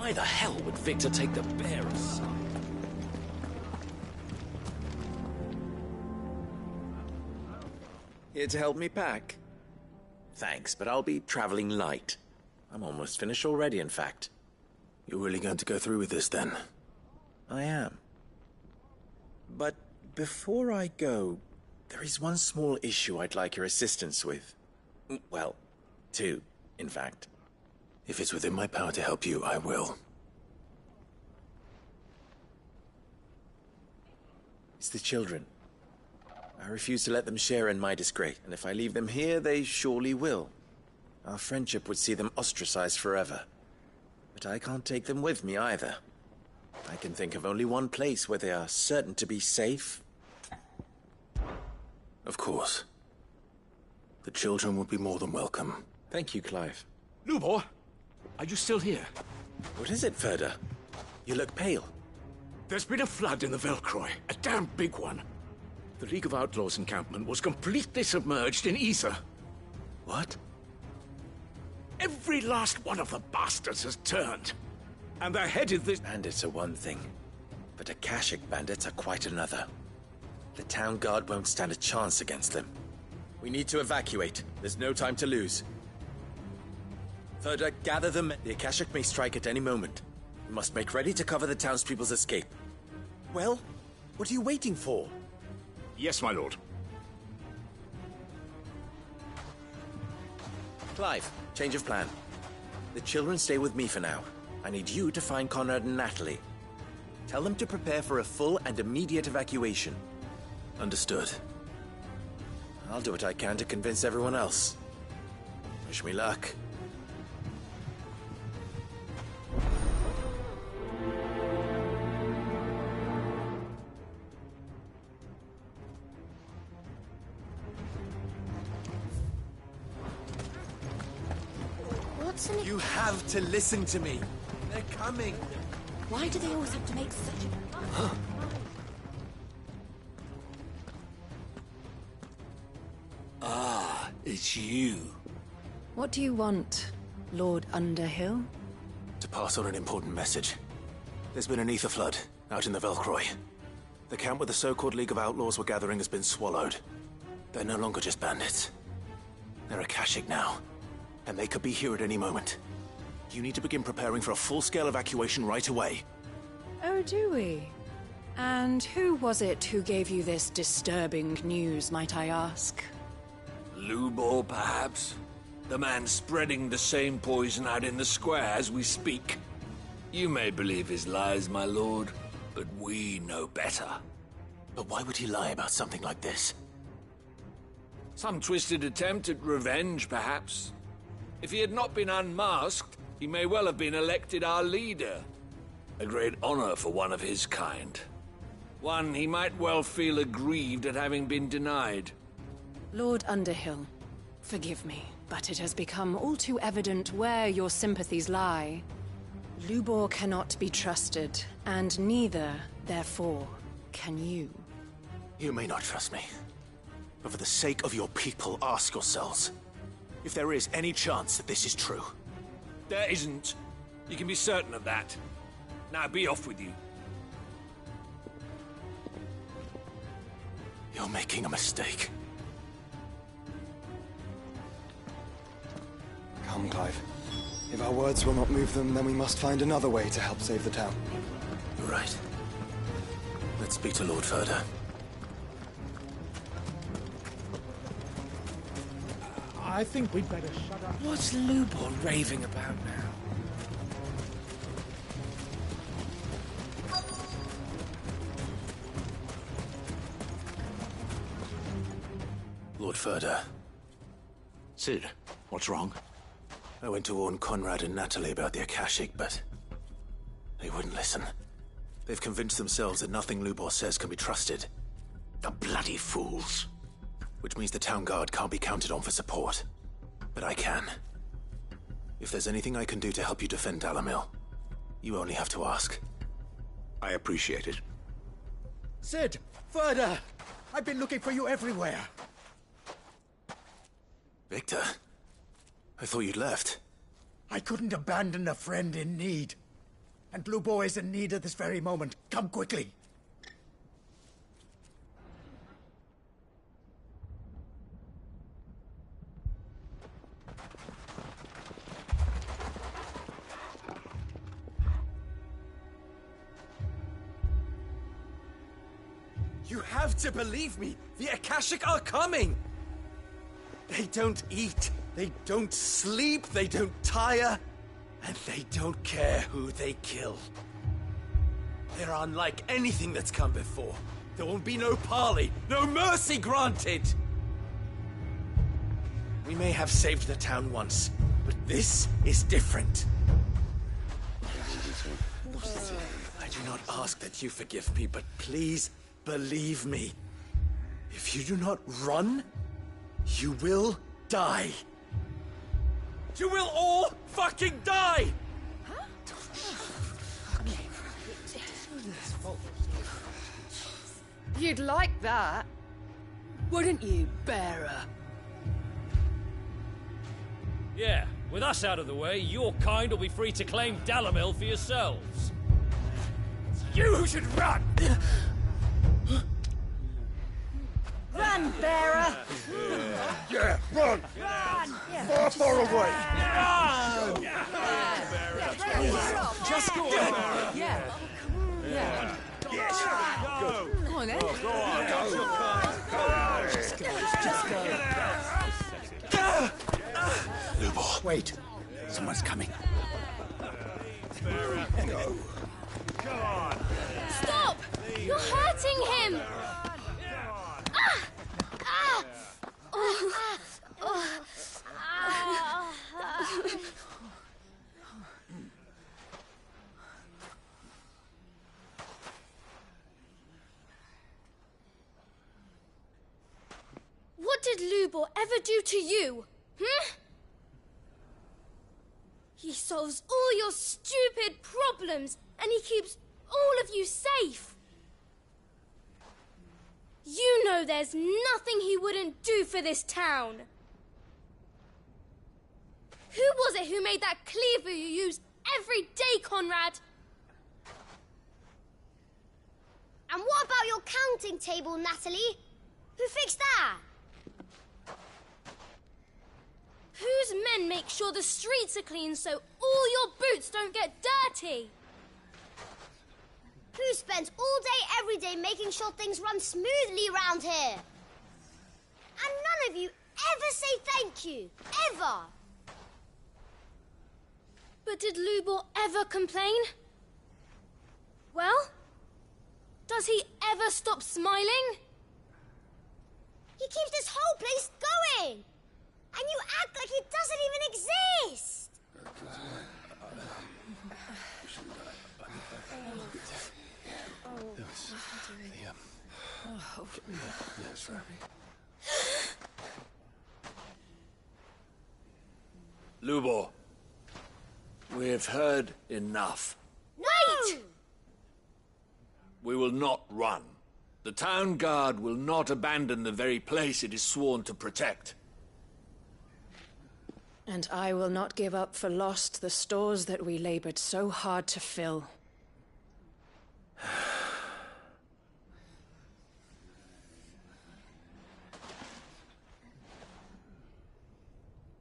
Why the hell would Victor take the bearer's side? Here to help me pack? Thanks, but I'll be traveling light. I'm almost finished already, in fact. You're really going to go through with this, then? I am. But before I go, there is one small issue I'd like your assistance with. Well, two, in fact. If it's within my power to help you, I will. It's the children. I refuse to let them share in my disgrace, and if I leave them here, they surely will. Our friendship would see them ostracized forever. But I can't take them with me either. I can think of only one place where they are certain to be safe. Of course. The children would be more than welcome. Thank you, Clive. Lubor, are you still here? What is it, Ferda? You look pale. There's been a flood in the Velcroy, a damn big one. The League of Outlaws encampment was completely submerged in ether. What? Every last one of the bastards has turned. And they're headed this... Bandits are one thing, but Akashic bandits are quite another. The town guard won't stand a chance against them. We need to evacuate. There's no time to lose. Ferda, gather them. The Akashic may strike at any moment. We must make ready to cover the townspeople's escape. Well, what are you waiting for? Yes, my lord. Clive, change of plan. The children stay with me for now. I need you to find Conrad and Natalie. Tell them to prepare for a full and immediate evacuation. Understood. I'll do what I can to convince everyone else. Wish me luck. You have to listen to me. They're coming. Why do they always have to make such a... Ah, it's you. What do you want, Lord Underhill? To pass on an important message. There's been an ether flood out in the Velcroy. The camp where the so-called League of Outlaws were gathering has been swallowed. They're no longer just bandits. They're Akashic now, and they could be here at any moment. You need to begin preparing for a full-scale evacuation right away. Oh, do we? And who was it who gave you this disturbing news, might I ask? Lubor, perhaps? The man spreading the same poison out in the square as we speak. You may believe his lies, my lord, but we know better. But why would he lie about something like this? Some twisted attempt at revenge, perhaps. If he had not been unmasked, he may well have been elected our leader. A great honor for one of his kind. One he might well feel aggrieved at having been denied. Lord Underhill, forgive me, but it has become all too evident where your sympathies lie. Lubor cannot be trusted, and neither, therefore, can you. You may not trust me, but for the sake of your people, ask yourselves if there is any chance that this is true. There isn't. You can be certain of that. Now be off with you. You're making a mistake. Come, Clive. If our words will not move them, then we must find another way to help save the town. You're right. Let's speak to Lord Ferda. I think we'd better shut up. What's Lubor raving about now? Lord Ferda. Sid, what's wrong? I went to warn Conrad and Natalie about the Akashic, but they wouldn't listen. They've convinced themselves that nothing Lubor says can be trusted. The bloody fools. Which means the town guard can't be counted on for support. But I can. If there's anything I can do to help you defend Dalamil, you only have to ask. I appreciate it. Sid! Ferda! I've been looking for you everywhere. Victor? I thought you'd left. I couldn't abandon a friend in need. and Lubor is in need at this very moment. Come quickly. You have to believe me! The Akashic are coming! They don't eat, they don't sleep, they don't tire, and they don't care who they kill. They're unlike anything that's come before. There won't be no parley, no mercy granted! We may have saved the town once, but this is different. I do not ask that you forgive me, but please believe me. If you do not run, you will die. You will all fucking die! You'd like that, wouldn't you, bearer? Yeah, with us out of the way, your kind will be free to claim Dalamil for yourselves. You who should run! Run, bearer! Yeah, run! Run! Far away! Run! Just go on. Yeah. Yeah. Yes! Go! Go on, then. Go on! Go! Just go. Lubor! Wait! Someone's coming. Go! Stop! You're hurting him! What did Lubor ever do to you? He solves all your stupid problems and he keeps all of you safe. You know there's nothing he wouldn't do for this town. Who was it who made that cleaver you use every day, Conrad? And what about your counting table, Natalie? Who fixed that? Whose men make sure the streets are clean so all your boots don't get dirty? Who spends all day, every day making sure things run smoothly around here? And none of you ever say thank you. Ever. But did Lubor ever complain? Well, does he ever stop smiling? He keeps this whole place going. And you act like he doesn't even exist. Lubor, we have heard enough. Wait! We will not run. The town guard will not abandon the very place it is sworn to protect. And I will not give up for lost the stores that we labored so hard to fill.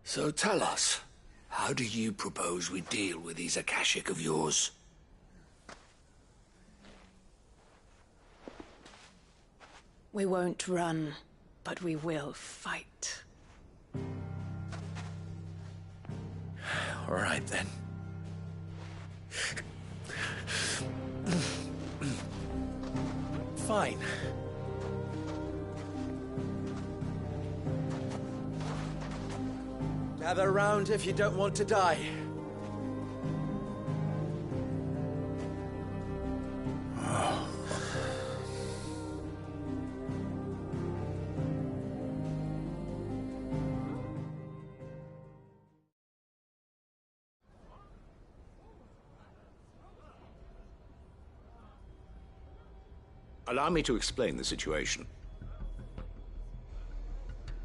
So tell us, how do you propose we deal with these Akashic of yours? We won't run, but we will fight. All right, then. Fine. Gather round if you don't want to die. Allow me to explain the situation.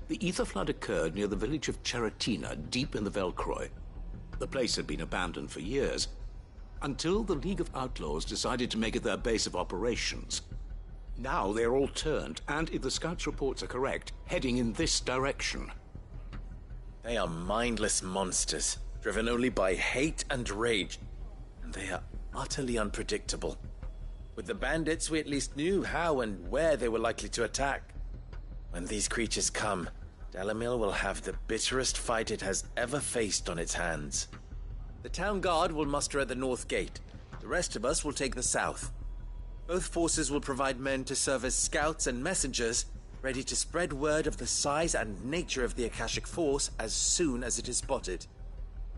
The ether flood occurred near the village of Cheratina, deep in the Velcroy. The place had been abandoned for years, until the League of Outlaws decided to make it their base of operations. Now they're all turned, and if the scouts' reports are correct, heading in this direction. They are mindless monsters, driven only by hate and rage, and they are utterly unpredictable. With the bandits, we at least knew how and where they were likely to attack. When these creatures come, Dalamil will have the bitterest fight it has ever faced on its hands. The town guard will muster at the north gate. The rest of us will take the south. Both forces will provide men to serve as scouts and messengers, ready to spread word of the size and nature of the Akashic force as soon as it is spotted.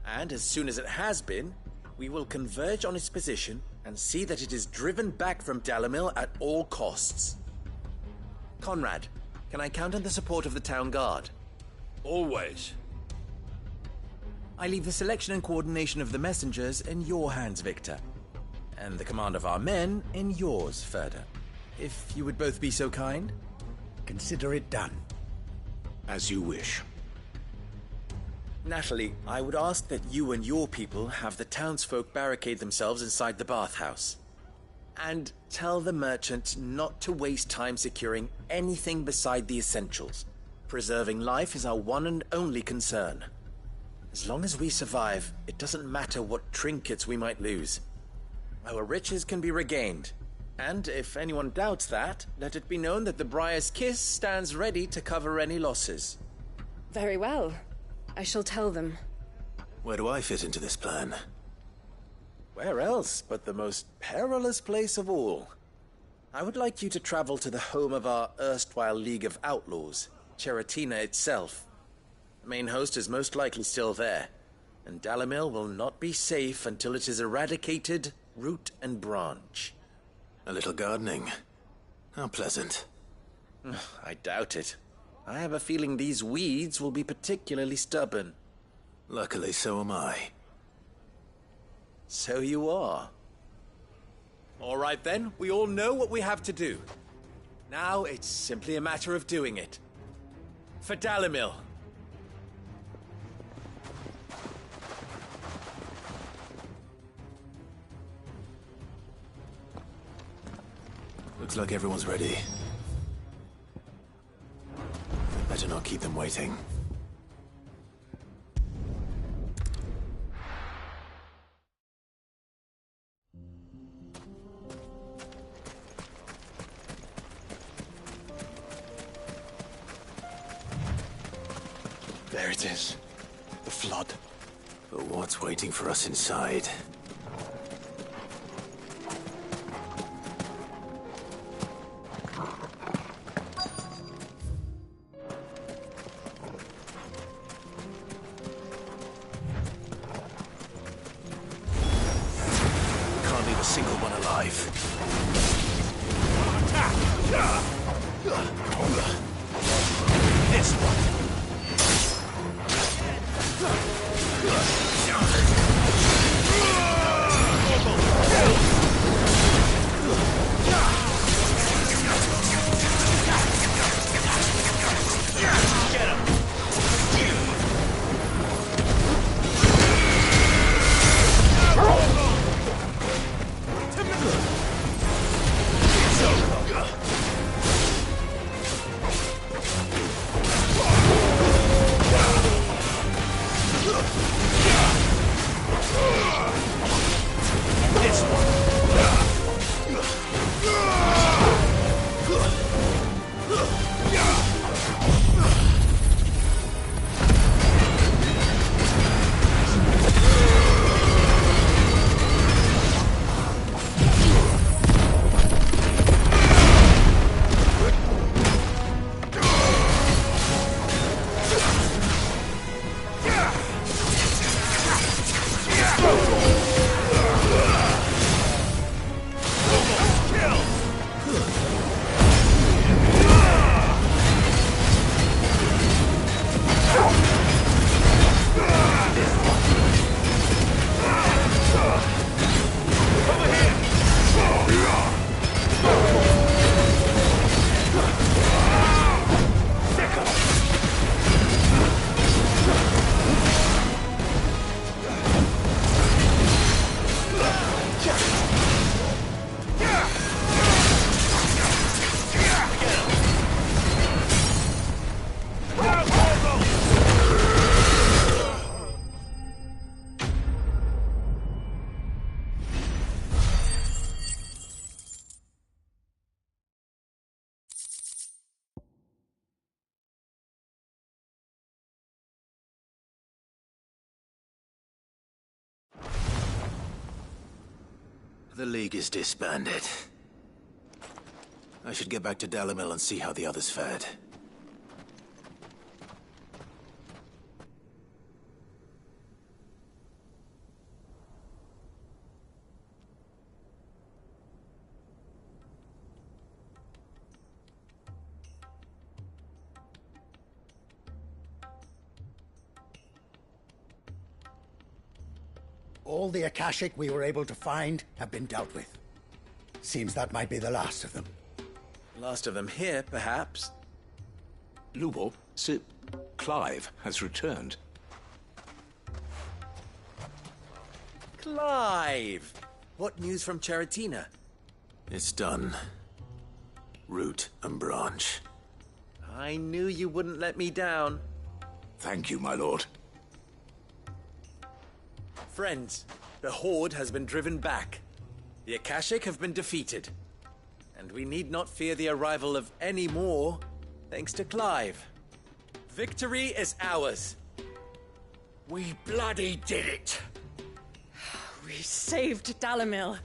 And as soon as it has been, we will converge on its position and see that it is driven back from Dalamil at all costs. Conrad, can I count on the support of the town guard? Always. I leave the selection and coordination of the messengers in your hands, Victor. And the command of our men in yours, Ferda. If you would both be so kind. Consider it done. As you wish. Natalie, I would ask that you and your people have the townsfolk barricade themselves inside the bathhouse. And tell the merchant not to waste time securing anything beside the essentials. Preserving life is our one and only concern. As long as we survive, it doesn't matter what trinkets we might lose. Our riches can be regained. And if anyone doubts that, let it be known that the Briar's Kiss stands ready to cover any losses. Very well. I shall tell them. Where do I fit into this plan? Where else but the most perilous place of all? I would like you to travel to the home of our erstwhile League of Outlaws, Cheratina itself. The main host is most likely still there, and Dalamil will not be safe until it is eradicated, root and branch. A little gardening. How pleasant. I doubt it. I have a feeling these weeds will be particularly stubborn. Luckily, so am I. So you are. All right then, we all know what we have to do. Now it's simply a matter of doing it. For Dalamil. Looks like everyone's ready. Better not keep them waiting. There it is. The flood. But what's waiting for us inside? Can't leave a single one alive. This one. The League is disbanded. I should get back to Dalimil and see how the others fared. All the Akashic we were able to find have been dealt with. Seems that might be the last of them. Last of them here, perhaps. Lubor, Sir Clive has returned. Clive! What news from Cheratina? It's done. Root and branch. I knew you wouldn't let me down. Thank you, my lord. Friends, the Horde has been driven back. The Akashic have been defeated. And we need not fear the arrival of any more, thanks to Clive. Victory is ours. We bloody did it! We saved Dalimil.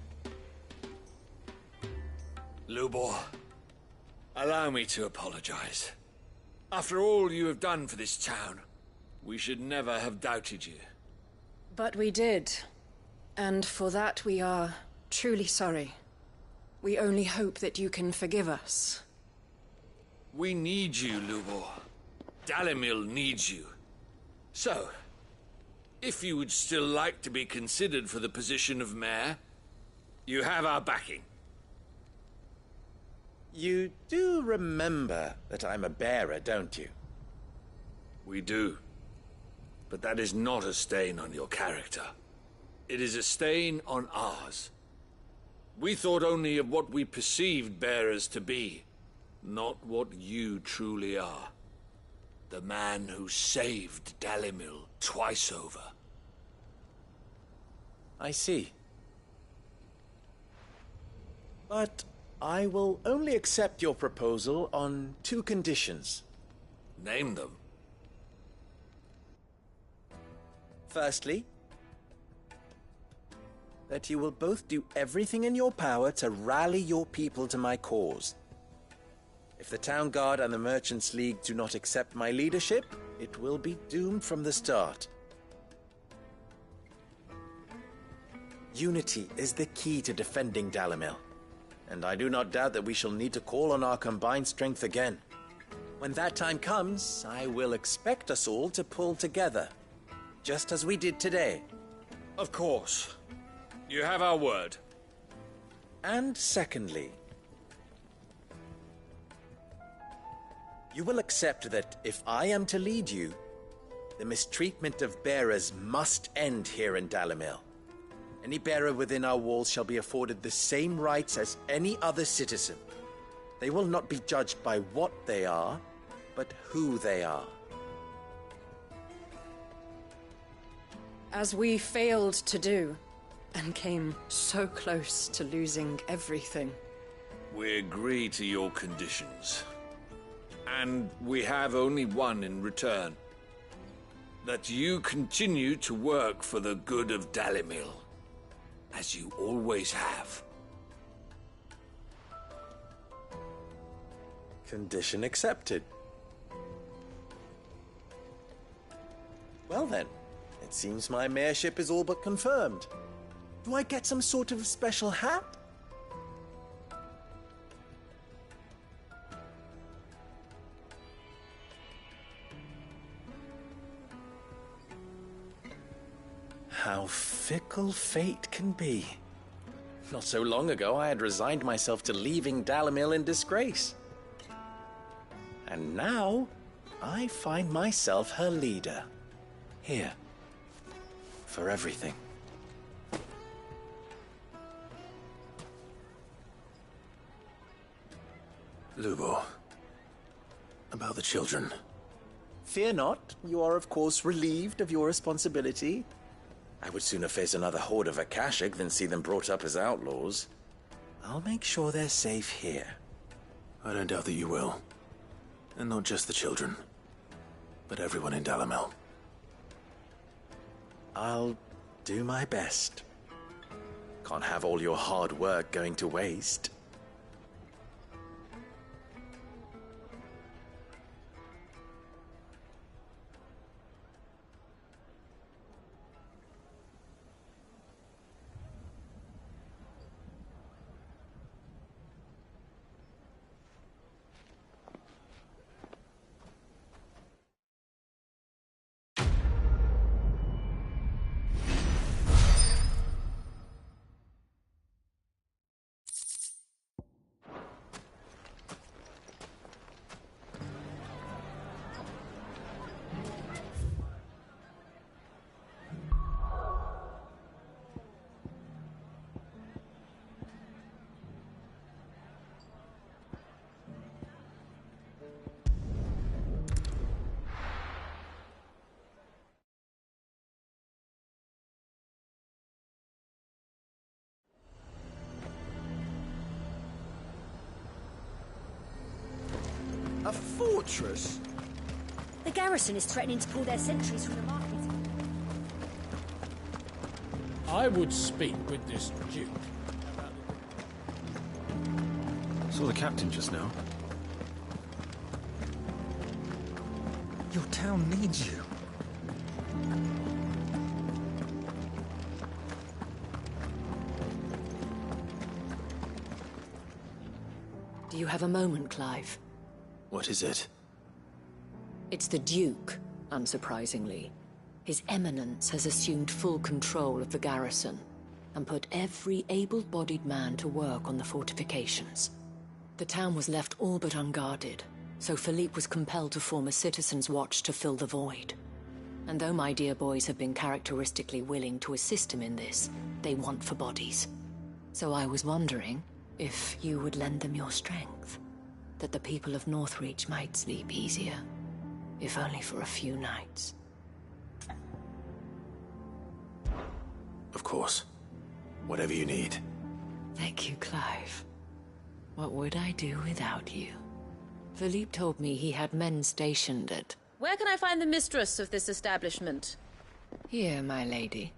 Lubor, allow me to apologize. After all you have done for this town, we should never have doubted you. But we did. And for that we are truly sorry. We only hope that you can forgive us. We need you, Lubor. Dalimil needs you. So, if you would still like to be considered for the position of mayor, you have our backing. You do remember that I'm a bearer, don't you? We do. But that is not a stain on your character. It is a stain on ours. We thought only of what we perceived bearers to be, not what you truly are. The man who saved Dalimil twice over. I see. But I will only accept your proposal on 2 conditions. Name them. Firstly, that you will both do everything in your power to rally your people to my cause. If the Town Guard and the Merchants League do not accept my leadership, it will be doomed from the start. Unity is the key to defending Dalimil, and I do not doubt that we shall need to call on our combined strength again. When that time comes, I will expect us all to pull together, just as we did today. Of course. You have our word. And secondly, you will accept that if I am to lead you, the mistreatment of bearers must end here in Dalimil. Any bearer within our walls shall be afforded the same rights as any other citizen. They will not be judged by what they are, but who they are. As we failed to do, and came so close to losing everything. We agree to your conditions. And we have only one in return. That you continue to work for the good of Dalimil, as you always have. Condition accepted. Well then, it seems my mayorship is all but confirmed. Do I get some sort of special hat? How fickle fate can be. Not so long ago, I had resigned myself to leaving Dalimil in disgrace. And now, I find myself her leader. Here. For everything. Lubor. About the children. Fear not. You are, of course, relieved of your responsibility. I would sooner face another horde of Akashic than see them brought up as outlaws. I'll make sure they're safe here. I don't doubt that you will. And not just the children, but everyone in Dalimil. I'll do my best. Can't have all your hard work going to waste. A fortress? The garrison is threatening to pull their sentries from the market. I would speak with this Duke. Saw the captain just now. Your town needs you. Do you have a moment, Clive? What is it? It's the Duke, unsurprisingly. His Eminence has assumed full control of the garrison and put every able-bodied man to work on the fortifications. The town was left all but unguarded, so Philippe was compelled to form a citizens' watch to fill the void. And though my dear boys have been characteristically willing to assist him in this, they want for bodies. So I was wondering if you would lend them your strength, that the people of Northreach might sleep easier, if only for a few nights. Of course. Whatever you need. Thank you, Clive. What would I do without you? Philippe told me he had men stationed at... Where can I find the mistress of this establishment? Here, my lady.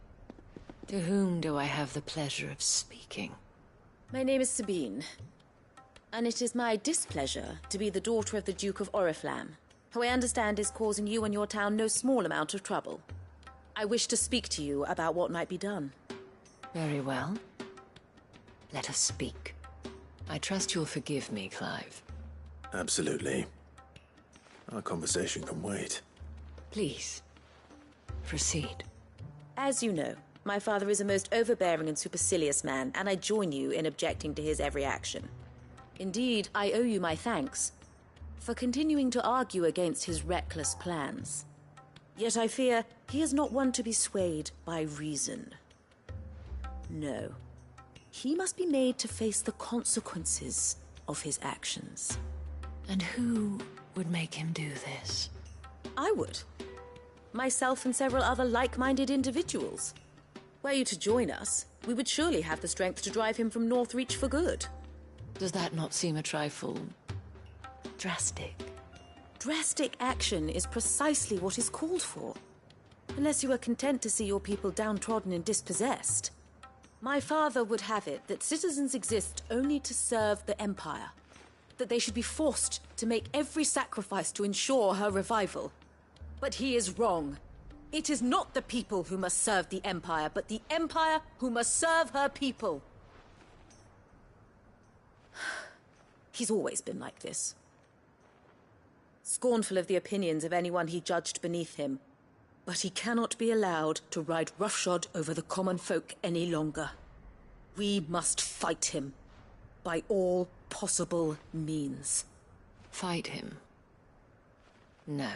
To whom do I have the pleasure of speaking? My name is Sabine, and it is my displeasure to be the daughter of the Duke of Oriflamme, who I understand is causing you and your town no small amount of trouble. I wish to speak to you about what might be done. Very well. Let us speak. I trust you'll forgive me, Clive. Absolutely. Our conversation can wait. Please, proceed. As you know, my father is a most overbearing and supercilious man, and I join you in objecting to his every action. Indeed, I owe you my thanks for continuing to argue against his reckless plans. Yet I fear he is not one to be swayed by reason. No. He must be made to face the consequences of his actions. And who would make him do this? I would. Myself and several other like-minded individuals. Were you to join us, we would surely have the strength to drive him from Northreach for good. Does that not seem a trifle... drastic? Drastic action is precisely what is called for. Unless you are content to see your people downtrodden and dispossessed. My father would have it that citizens exist only to serve the Empire. That they should be forced to make every sacrifice to ensure her revival. But he is wrong. It is not the people who must serve the Empire, but the Empire who must serve her people. He's always been like this. Scornful of the opinions of anyone he judged beneath him. But he cannot be allowed to ride roughshod over the common folk any longer. We must fight him. By all possible means. Fight him? No.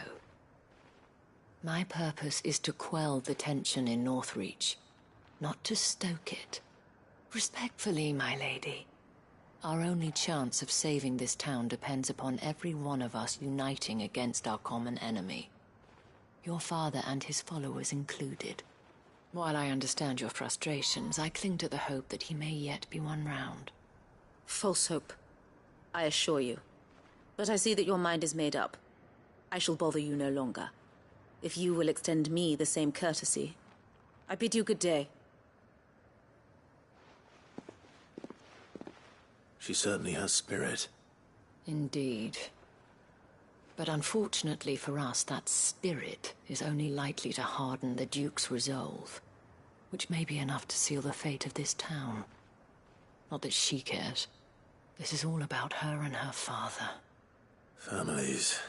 My purpose is to quell the tension in Northreach, not to stoke it. Respectfully, my lady. Our only chance of saving this town depends upon every one of us uniting against our common enemy. Your father and his followers included. While I understand your frustrations, I cling to the hope that he may yet be won round. False hope, I assure you. But I see that your mind is made up. I shall bother you no longer. If you will extend me the same courtesy, I bid you good day. She certainly has spirit. Indeed. But unfortunately for us, that spirit is only likely to harden the Duke's resolve, which may be enough to seal the fate of this town. Not that she cares. This is all about her and her father. Families.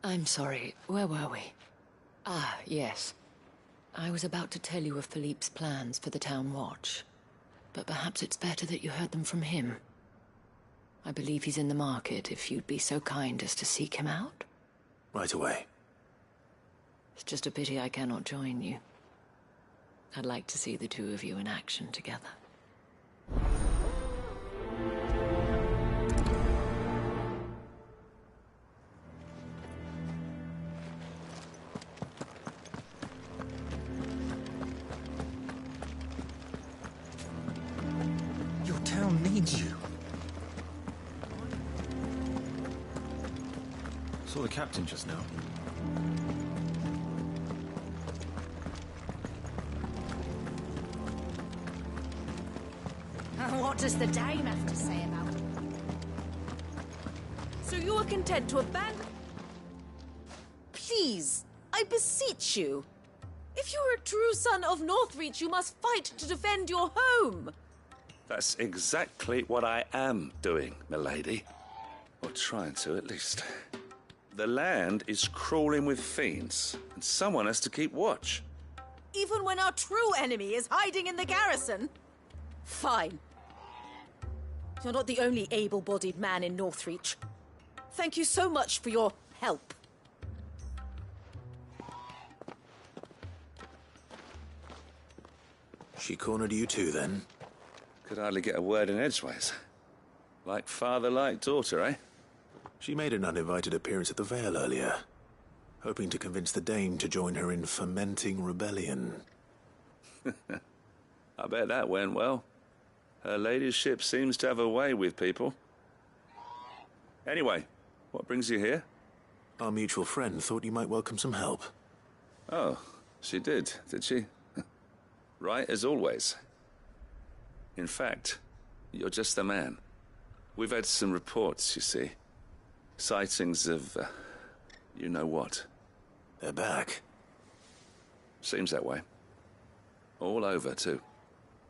I'm sorry, where were we? Ah, yes. I was about to tell you of Philippe's plans for the town watch, but perhaps it's better that you heard them from him. I believe he's in the market, if you'd be so kind as to seek him out. Right away. It's just a pity I cannot join you. I'd like to see the two of you in action together. Your town needs you. Saw the captain just now. What does the dame have to say about it? So you are content to abandon... Please, I beseech you. If you are a true son of Northreach, you must fight to defend your home. That's exactly what I am doing, milady. Or trying to, at least. The land is crawling with fiends, and someone has to keep watch. Even when our true enemy is hiding in the garrison? Fine. You're not the only able-bodied man in Northreach. Thank you so much for your help. She cornered you too, then? Could hardly get a word in edgeways. Like father, like daughter, eh? She made an uninvited appearance at the Vale earlier, hoping to convince the Dame to join her in fomenting rebellion. I bet that went well. Her ladyship seems to have a way with people. Anyway, what brings you here? Our mutual friend thought you might welcome some help. Oh, she did she? Right as always. In fact, you're just the man. We've had some reports, you see. Sightings of, you know what. They're back. Seems that way. All over, too.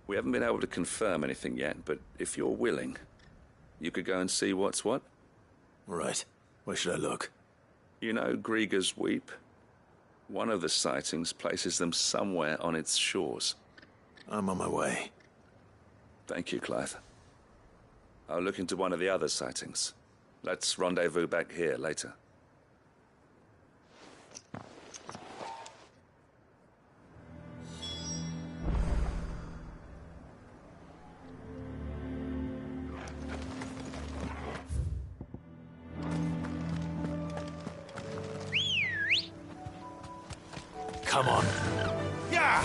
We haven't been able to confirm anything yet, but if you're willing, you could go and see what's what. Right. Where should I look? You know Grieger's Weep? One of the sightings places them somewhere on its shores. I'm on my way. Thank you, Clive. I'll look into one of the other sightings. Let's rendezvous back here later. Come on. Yeah!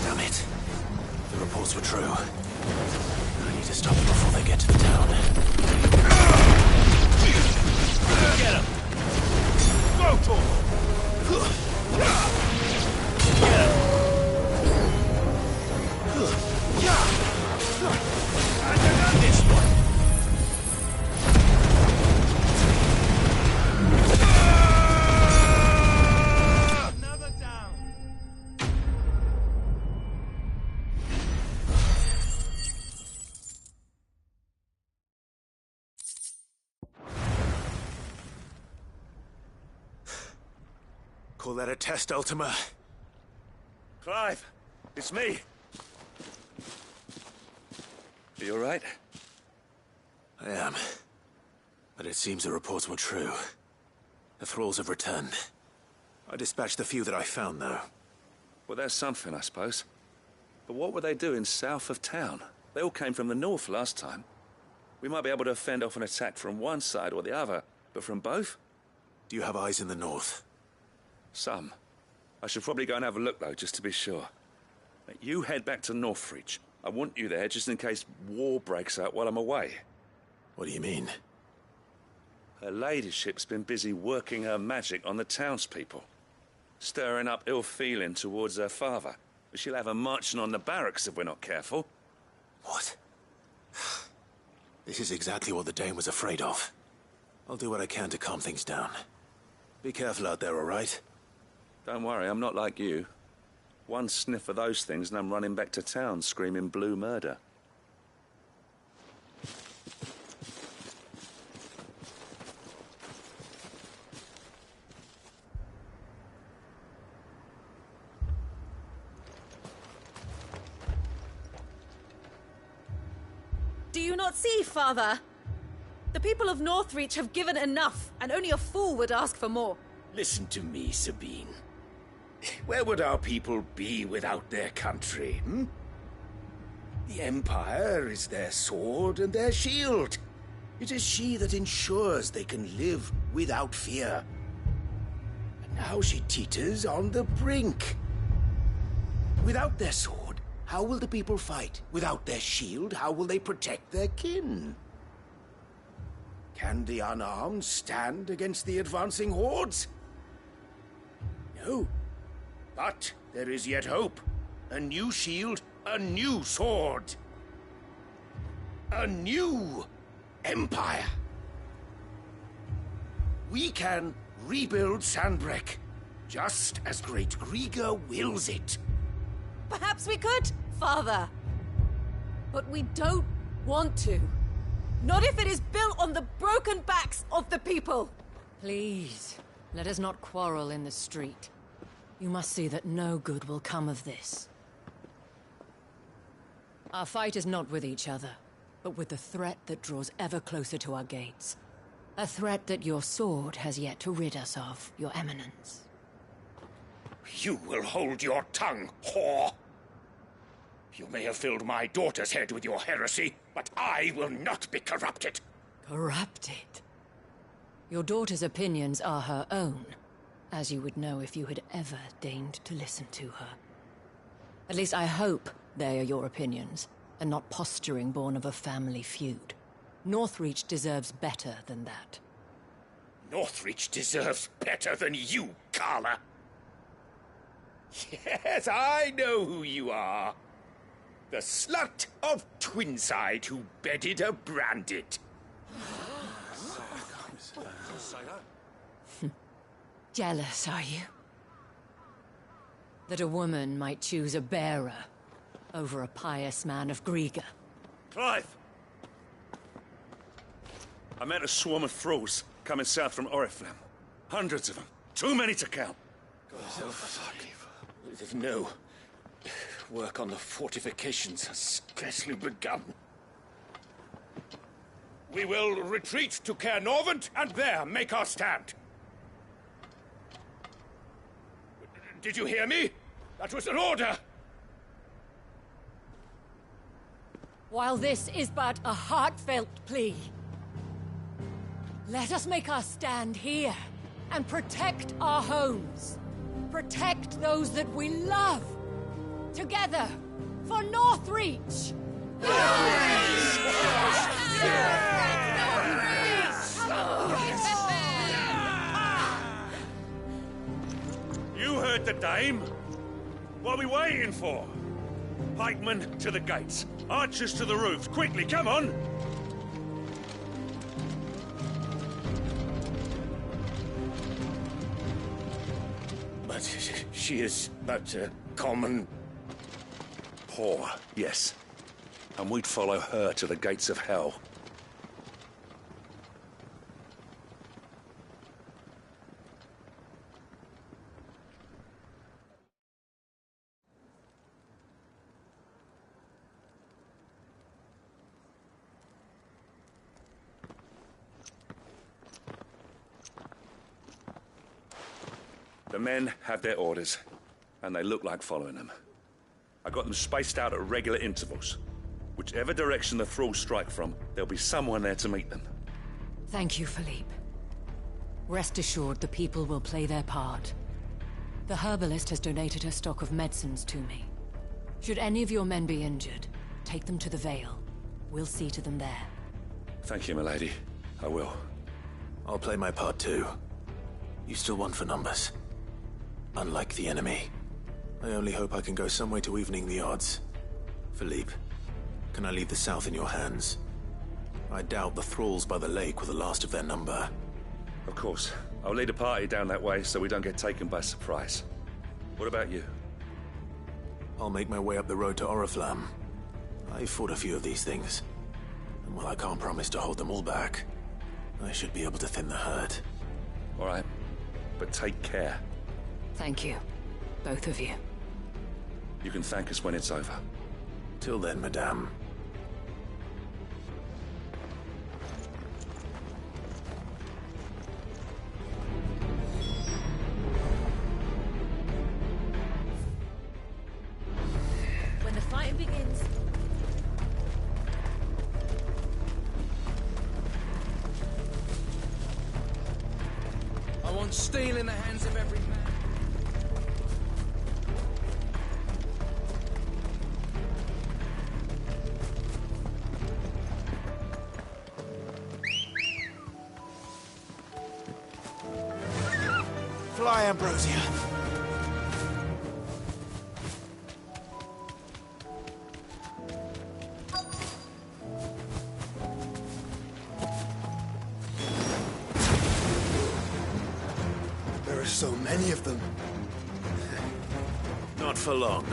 Damn it. The reports were true. I need to stop them before they get to the town. Get him! Go for him! This one. Another down. Call that a test, Ultima? Clive, it's me. Are you all right? I am. But it seems the reports were true. The thralls have returned. I dispatched the few that I found, though. Well, that's something, I suppose. But what were they doing south of town? They all came from the north last time. We might be able to fend off an attack from one side or the other, but from both? Do you have eyes in the north? Some. I should probably go and have a look, though, just to be sure. You head back to Northreach. I want you there just in case war breaks out while I'm away. What do you mean? Her ladyship's been busy working her magic on the townspeople, stirring up ill feeling towards her father. She'll have her marching on the barracks if we're not careful. What? This is exactly what the Dane was afraid of. I'll do what I can to calm things down. Be careful out there, all right? Don't worry, I'm not like you. One sniff of those things and I'm running back to town screaming blue murder. Do you not see, Father? The people of Northreach have given enough, and only a fool would ask for more. Listen to me, Sabine. Where would our people be without their country, hmm? The Empire is their sword and their shield. It is she that ensures they can live without fear. And now she teeters on the brink. Without their sword, how will the people fight? Without their shield, how will they protect their kin? Can the unarmed stand against the advancing hordes? No. But there is yet hope. A new shield, a new sword. A new empire. We can rebuild Sandbreck, just as Great Grieger wills it. Perhaps we could, Father. But we don't want to. Not if it is built on the broken backs of the people. Please, let us not quarrel in the street. You must see that no good will come of this. Our fight is not with each other, but with the threat that draws ever closer to our gates. A threat that your sword has yet to rid us of, Your Eminence. You will hold your tongue, whore! You may have filled my daughter's head with your heresy, but I will not be corrupted. Corrupted? Your daughter's opinions are her own, as you would know if you had ever deigned to listen to her. At least I hope they are your opinions, and not posturing born of a family feud. Northreach deserves better than that. Northreach deserves better than you, Carla. Yes, I know who you are. The slut of Twinside who bedded a Branded. Jealous, are you? That a woman might choose a bearer over a pious man of Grieger. Clive! I met a swarm of thralls coming south from Oriflamme. Hundreds of them. Too many to count. No. Work on the fortifications has scarcely begun. We will retreat to Caer Norvent and there make our stand. Did you hear me? That was an order! While this is but a heartfelt plea, let us make our stand here and protect our homes. Protect those that we love. Together, for Northreach! You heard the dame. What are we waiting for? Pikemen to the gates. Archers to the roofs. Quickly, come on! But she is but a common... Whore, yes. And we'd follow her to the gates of hell. The men have their orders, and they look like following them. I got them spaced out at regular intervals. Whichever direction the thralls strike from, there'll be someone there to meet them. Thank you, Philippe. Rest assured the people will play their part. The herbalist has donated her stock of medicines to me. Should any of your men be injured, take them to the Vale. We'll see to them there. Thank you, milady. I will. I'll play my part too. You still won for numbers. Unlike the enemy. I only hope I can go some way to evening the odds. Philippe, can I leave the south in your hands? I doubt the thralls by the lake were the last of their number. Of course. I'll lead a party down that way so we don't get taken by surprise. What about you? I'll make my way up the road to Oriflamme. I've fought a few of these things. And while I can't promise to hold them all back, I should be able to thin the herd. All right. But take care. Thank you. Both of you. You can thank us when it's over. Till then, madame. When the fighting begins... I want steel in the hands of every man. Fly, Ambrosia. There are so many of them. Not for long.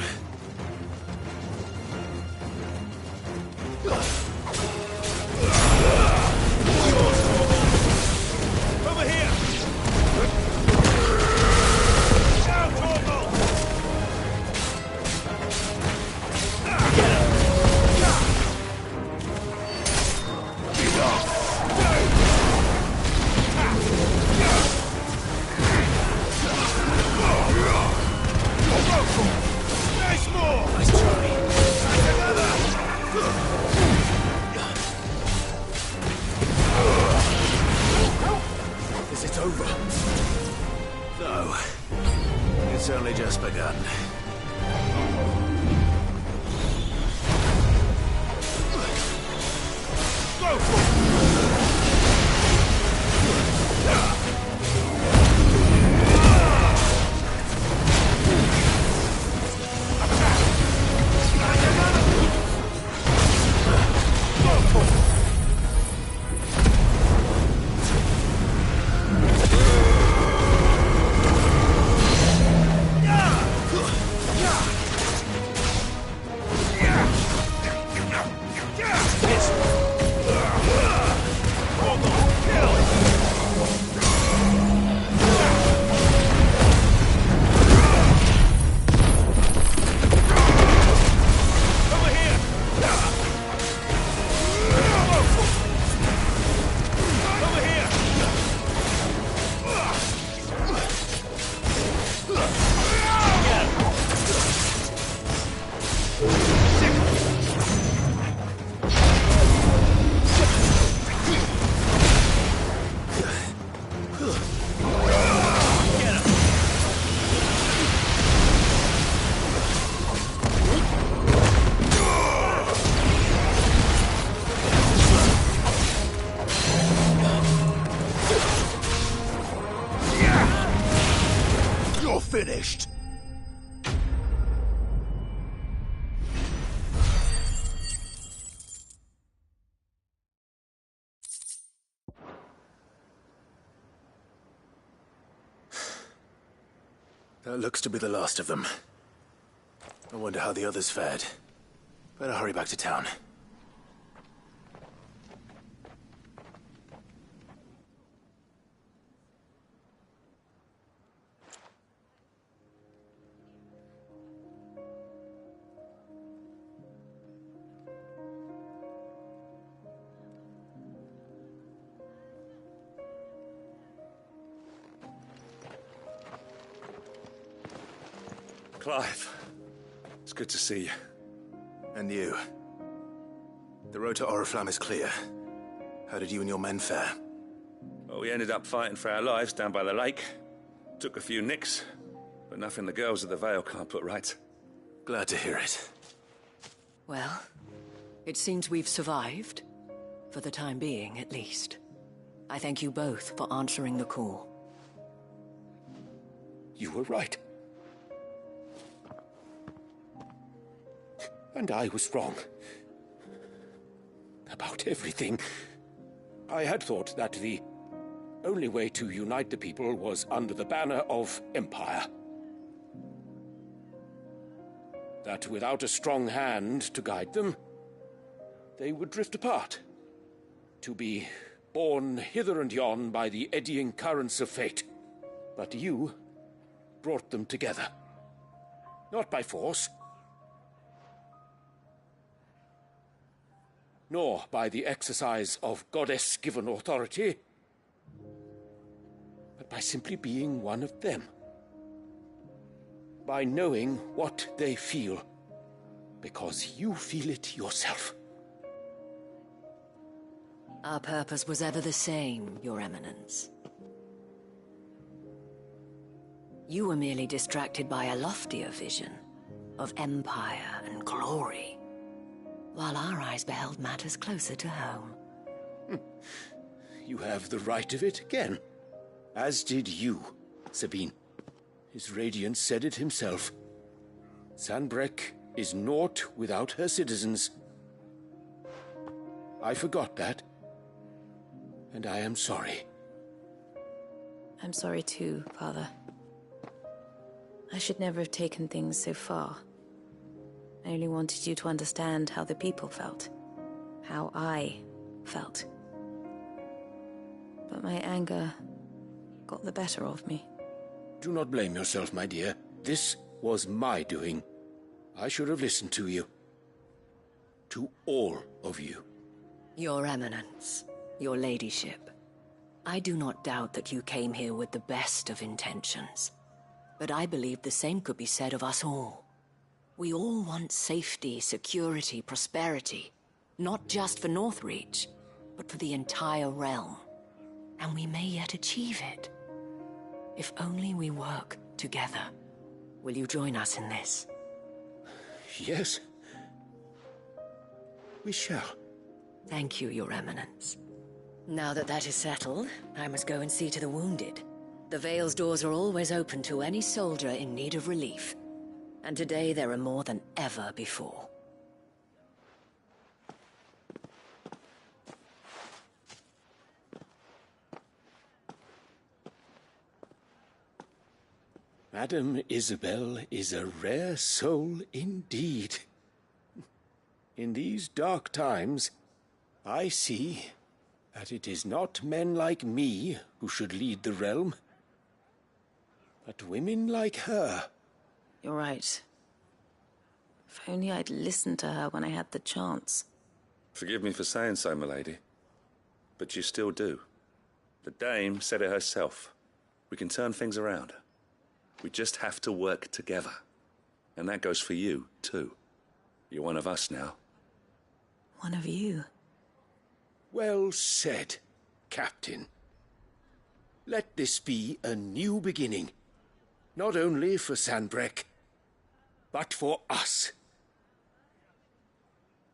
Over here! Down, Torgal! Nice more! Nice try. Is it over? No. It's only just begun. Go for it! Finished. That looks to be the last of them. I wonder how the others fared. Better hurry back to town. Clive, it's good to see you. And you. The road to Oriflamme is clear. How did you and your men fare? Well, we ended up fighting for our lives down by the lake. Took a few nicks, but nothing the girls of the Vale can't put right. Glad to hear it. Well, it seems we've survived. For the time being, at least. I thank you both for answering the call. You were right. And I was wrong. About everything. I had thought that the only way to unite the people was under the banner of Empire. That without a strong hand to guide them, they would drift apart. To be borne hither and yon by the eddying currents of fate. But you brought them together. Not by force, nor by the exercise of goddess-given authority, but by simply being one of them. By knowing what they feel, because you feel it yourself. Our purpose was ever the same, Your Eminence. You were merely distracted by a loftier vision of empire and glory, while our eyes beheld matters closer to home. You have the right of it again. As did you, Sabine. His Radiance said it himself. Sanbreque is naught without her citizens. I forgot that. And I am sorry. I'm sorry too, Father. I should never have taken things so far. I only wanted you to understand how the people felt. How I felt. But my anger got the better of me. Do not blame yourself, my dear. This was my doing. I should have listened to you. To all of you. Your Eminence, your Ladyship, I do not doubt that you came here with the best of intentions. But I believe the same could be said of us all. We all want safety, security, prosperity. Not just for Northreach, but for the entire realm. And we may yet achieve it. If only we work together. Will you join us in this? Yes. We shall. Thank you, Your Eminence. Now that that is settled, I must go and see to the wounded. The Vale's doors are always open to any soldier in need of relief. And today there are more than ever before. Madame Isabel is a rare soul indeed. In these dark times, I see that it is not men like me who should lead the realm, but women like her. You're right. If only I'd listened to her when I had the chance. Forgive me for saying so, milady, but you still do. The Dame said it herself. We can turn things around. We just have to work together. And that goes for you, too. You're one of us now. One of you? Well said, Captain. Let this be a new beginning. Not only for Sanbreque, but for us.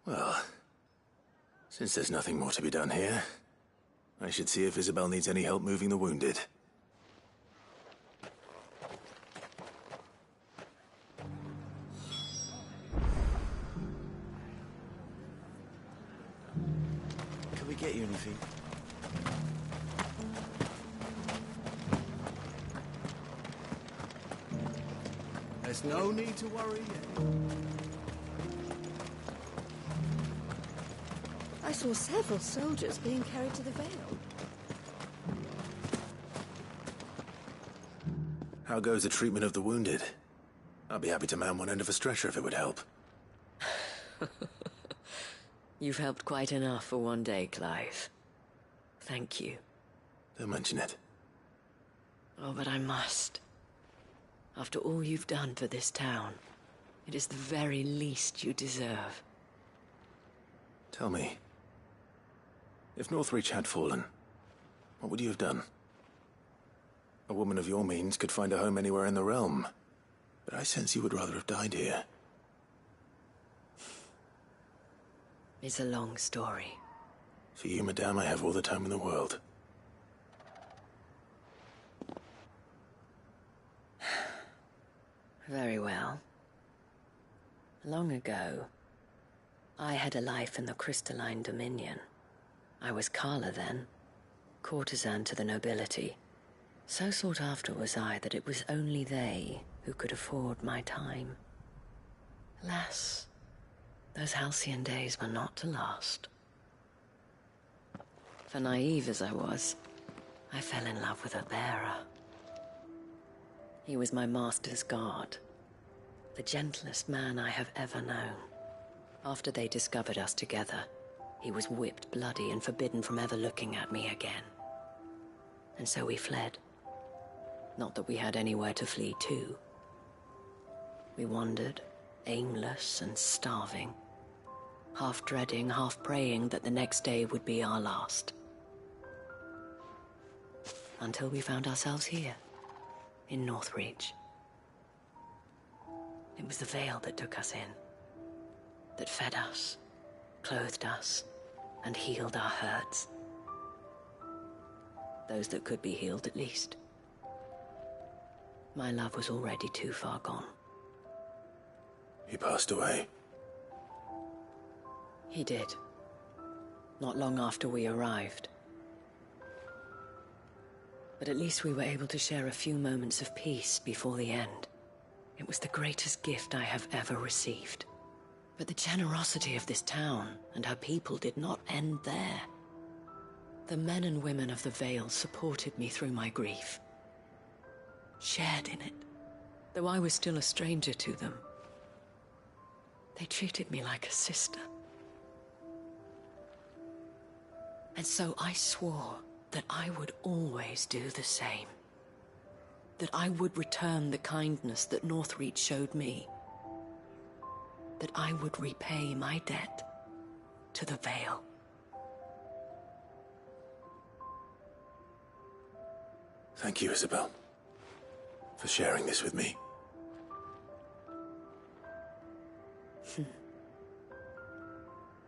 Well, since there's nothing more to be done here, I should see if Isabel needs any help moving the wounded. Can we get you anything? There's no need to worry yet. I saw several soldiers being carried to the Vale. How goes the treatment of the wounded? I'll be happy to man one end of a stretcher if it would help. You've helped quite enough for one day, Clive. Thank you. Don't mention it. Oh, but I must. After all you've done for this town, it is the very least you deserve. Tell me, if Northreach had fallen, what would you have done? A woman of your means could find a home anywhere in the realm, but I sense you would rather have died here. It's a long story. For you, madame, I have all the time in the world. Very well. Long ago, I had a life in the Crystalline Dominion. I was Carla then, courtesan to the nobility. So sought after was I that it was only they who could afford my time. Alas, those halcyon days were not to last. For naive as I was, I fell in love with a bearer. He was my master's guard, the gentlest man I have ever known. After they discovered us together, he was whipped bloody and forbidden from ever looking at me again. And so we fled. Not that we had anywhere to flee to. We wandered, aimless and starving, half dreading, half praying that the next day would be our last. Until we found ourselves here, in Northreach. It was the Veil that took us in, that fed us, clothed us, and healed our hurts. Those that could be healed, at least. My love was already too far gone. He passed away. He did. Not long after we arrived. But at least we were able to share a few moments of peace before the end. It was the greatest gift I have ever received. But the generosity of this town and her people did not end there. The men and women of the Vale supported me through my grief. Shared in it, though I was still a stranger to them. They treated me like a sister. And so I swore that I would always do the same. That I would return the kindness that Northreach showed me. That I would repay my debt to the Vale. Thank you, Isabel, for sharing this with me.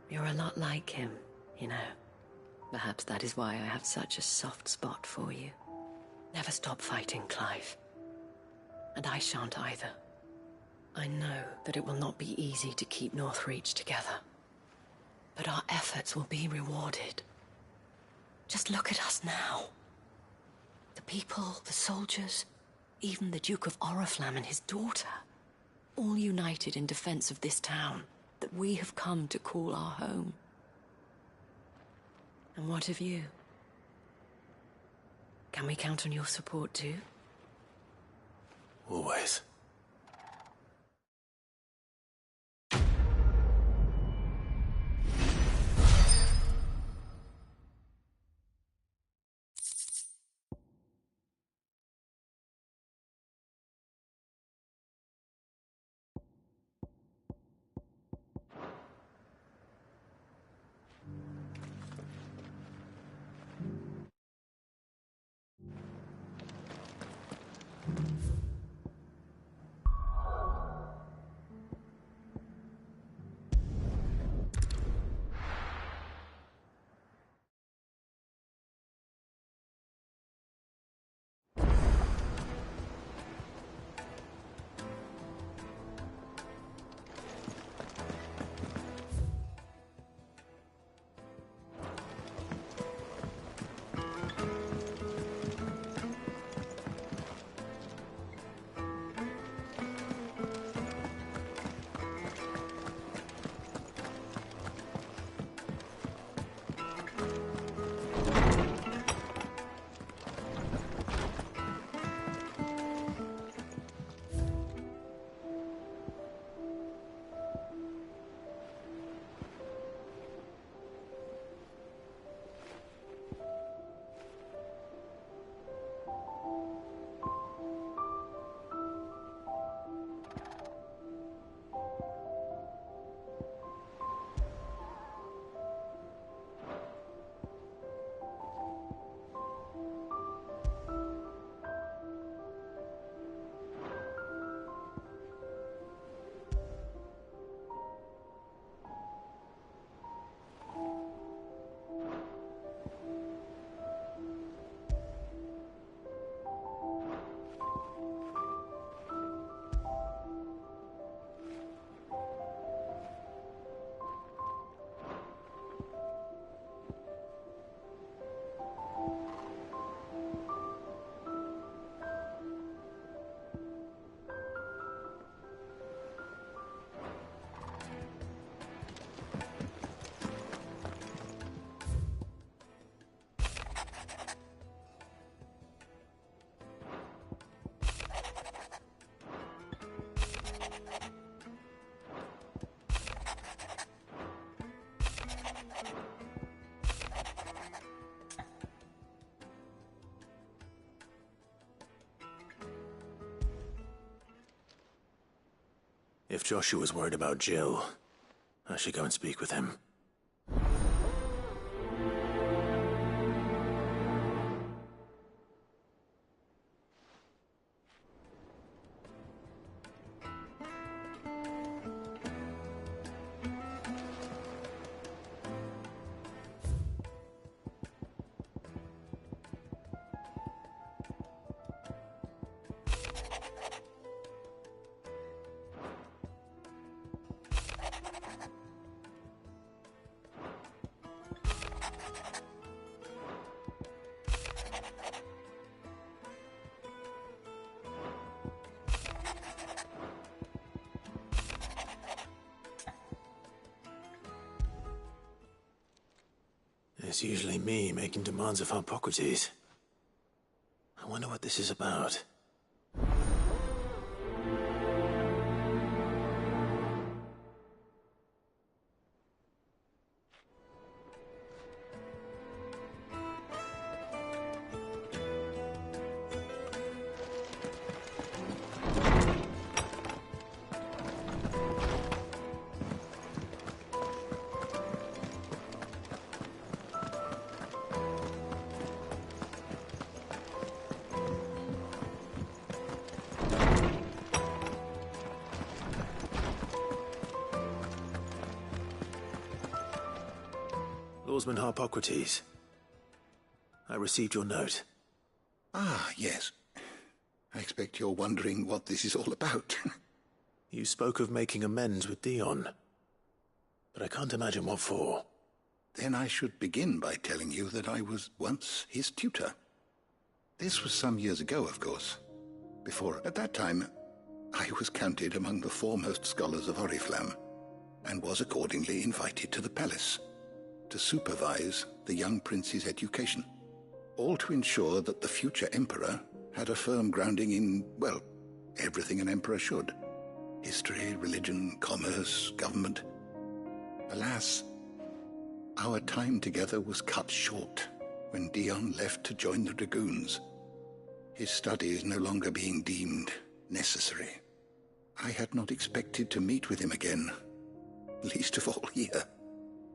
You're a lot like him, you know. Perhaps that is why I have such a soft spot for you. Never stop fighting, Clive. And I shan't either. I know that it will not be easy to keep Northreach together. But our efforts will be rewarded. Just look at us now. The people, the soldiers, even the Duke of Oriflamme and his daughter, all united in defense of this town that we have come to call our home. And what of you? Can we count on your support too? Always. If Joshua's worried about Jill, I should go and speak with him. It's usually me making demands of Harpocrates. I wonder what this is about. Lawsman Harpocrates, I received your note. Ah, yes. I expect you're wondering what this is all about. You spoke of making amends with Dion, but I can't imagine what for. Then I should begin by telling you that I was once his tutor. This was some years ago, of course. Before, at that time, I was counted among the foremost scholars of Oriflamme, and was accordingly invited to the palace to supervise the young prince's education, all to ensure that the future emperor had a firm grounding in, well, everything an emperor should. History, religion, commerce, government. Alas, our time together was cut short when Dion left to join the Dragoons, his studies no longer being deemed necessary. I had not expected to meet with him again, least of all here.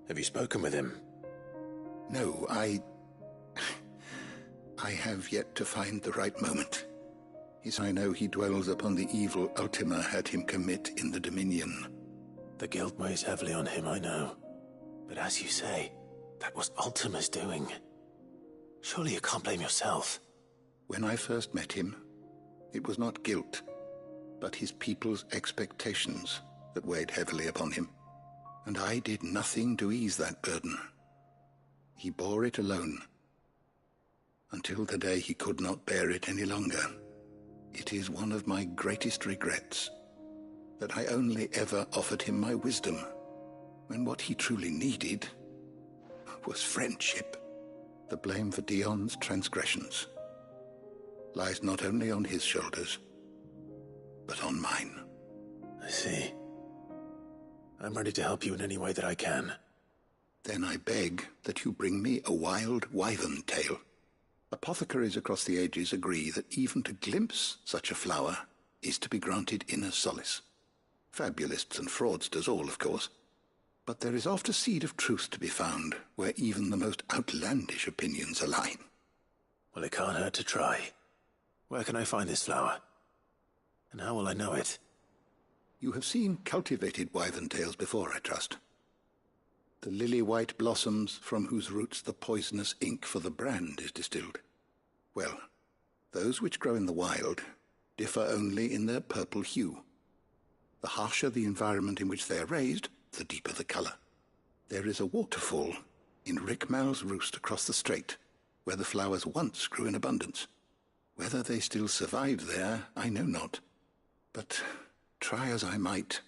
Have you spoken with him? No, I have yet to find the right moment. Yes, I know he dwells upon the evil Ultima had him commit in the Dominion. The guilt weighs heavily on him, I know. But as you say, that was Ultima's doing. Surely you can't blame yourself. When I first met him, it was not guilt, but his people's expectations that weighed heavily upon him. And I did nothing to ease that burden. He bore it alone, until the day he could not bear it any longer. It is one of my greatest regrets that I only ever offered him my wisdom, when what he truly needed was friendship. The blame for Dion's transgressions lies not only on his shoulders, but on mine. I see. I'm ready to help you in any way that I can. Then I beg that you bring me a wild wyvern tail. Apothecaries across the ages agree that even to glimpse such a flower is to be granted inner solace. Fabulists and fraudsters all, of course. But there is oft a seed of truth to be found where even the most outlandish opinions align. Well, it can't hurt to try. Where can I find this flower? And how will I know it? You have seen cultivated wyvern tails before, I trust. The lily-white blossoms from whose roots the poisonous ink for the brand is distilled. Well, those which grow in the wild differ only in their purple hue. The harsher the environment in which they are raised, the deeper the color. There is a waterfall in Rickmal's roost across the strait, where the flowers once grew in abundance. Whether they still survive there, I know not. But try as I might,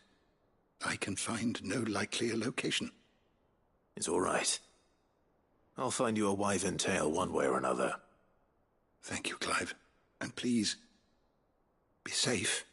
I can find no likelier location. It's all right. I'll find you a wyvern tail one way or another. Thank you, Clive. And please, be safe.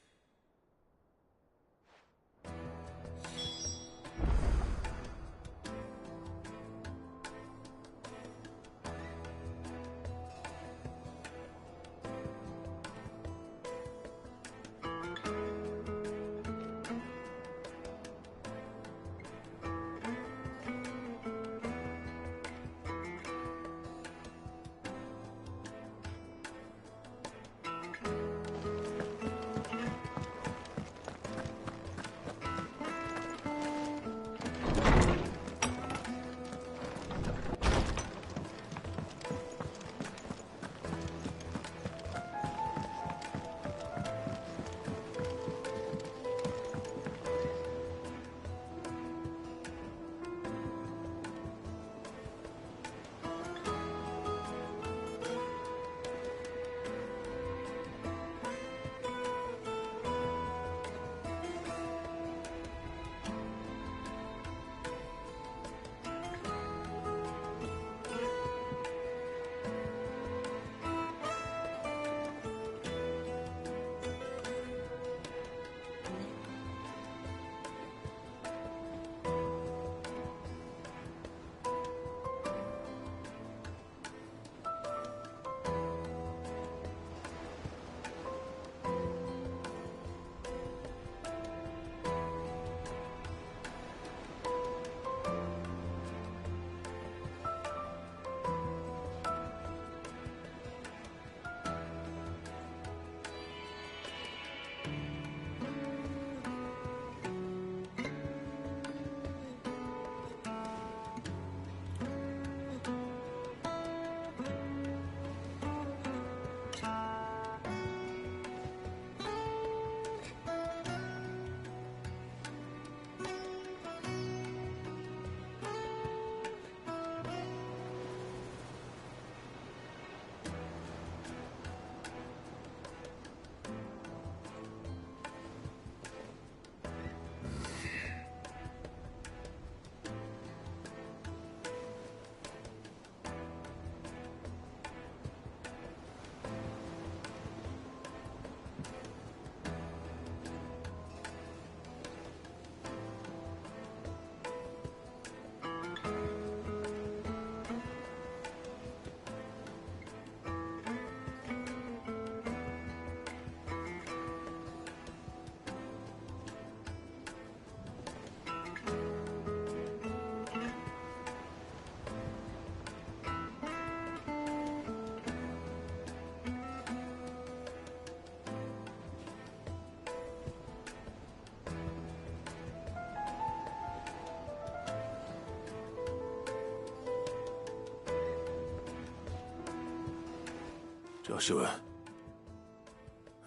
Joshua,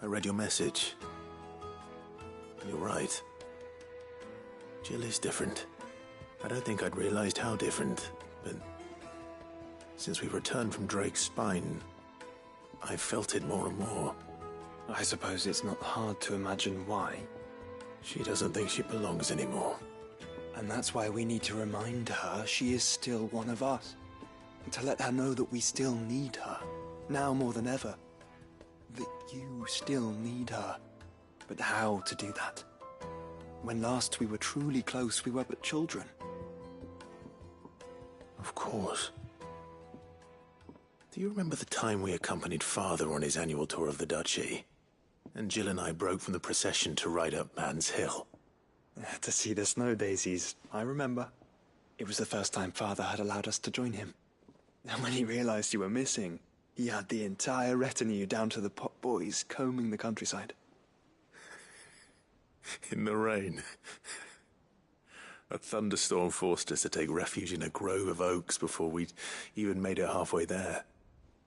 I read your message. You're right. Jill is different. I don't think I'd realized how different, but since we returned from Drake's spine, I've felt it more and more. I suppose it's not hard to imagine why. She doesn't think she belongs anymore. And that's why we need to remind her she is still one of us. And to let her know that we still need her, now more than ever. That you still need her. But how to do that? When last we were truly close, we were but children. Of course. Do you remember the time we accompanied Father on his annual tour of the Duchy? And Jill and I broke from the procession to ride up Man's Hill. To see the snow daisies, I remember. It was the first time Father had allowed us to join him. And when he realized you were missing, he had the entire retinue down to the pot boys combing the countryside. In the rain. A thunderstorm forced us to take refuge in a grove of oaks before we'd even made it halfway there.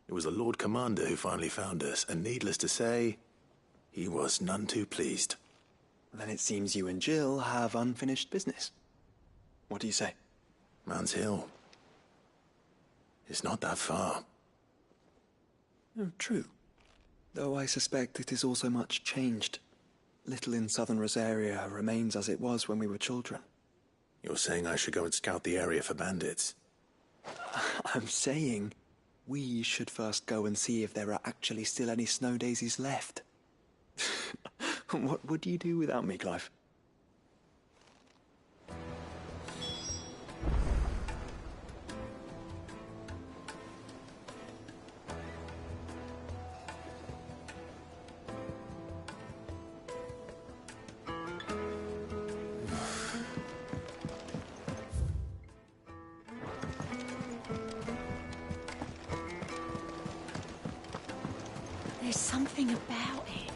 It was the Lord Commander who finally found us, and needless to say, he was none too pleased. Then it seems you and Jill have unfinished business. What do you say? Man's Hill. It's not that far. Oh, true. Though I suspect it is also much changed. Little in southern Rosaria remains as it was when we were children. You're saying I should go and scout the area for bandits? I'm saying we should first go and see if there are actually still any snow daisies left. What would you do without me, Clive? There's something about it.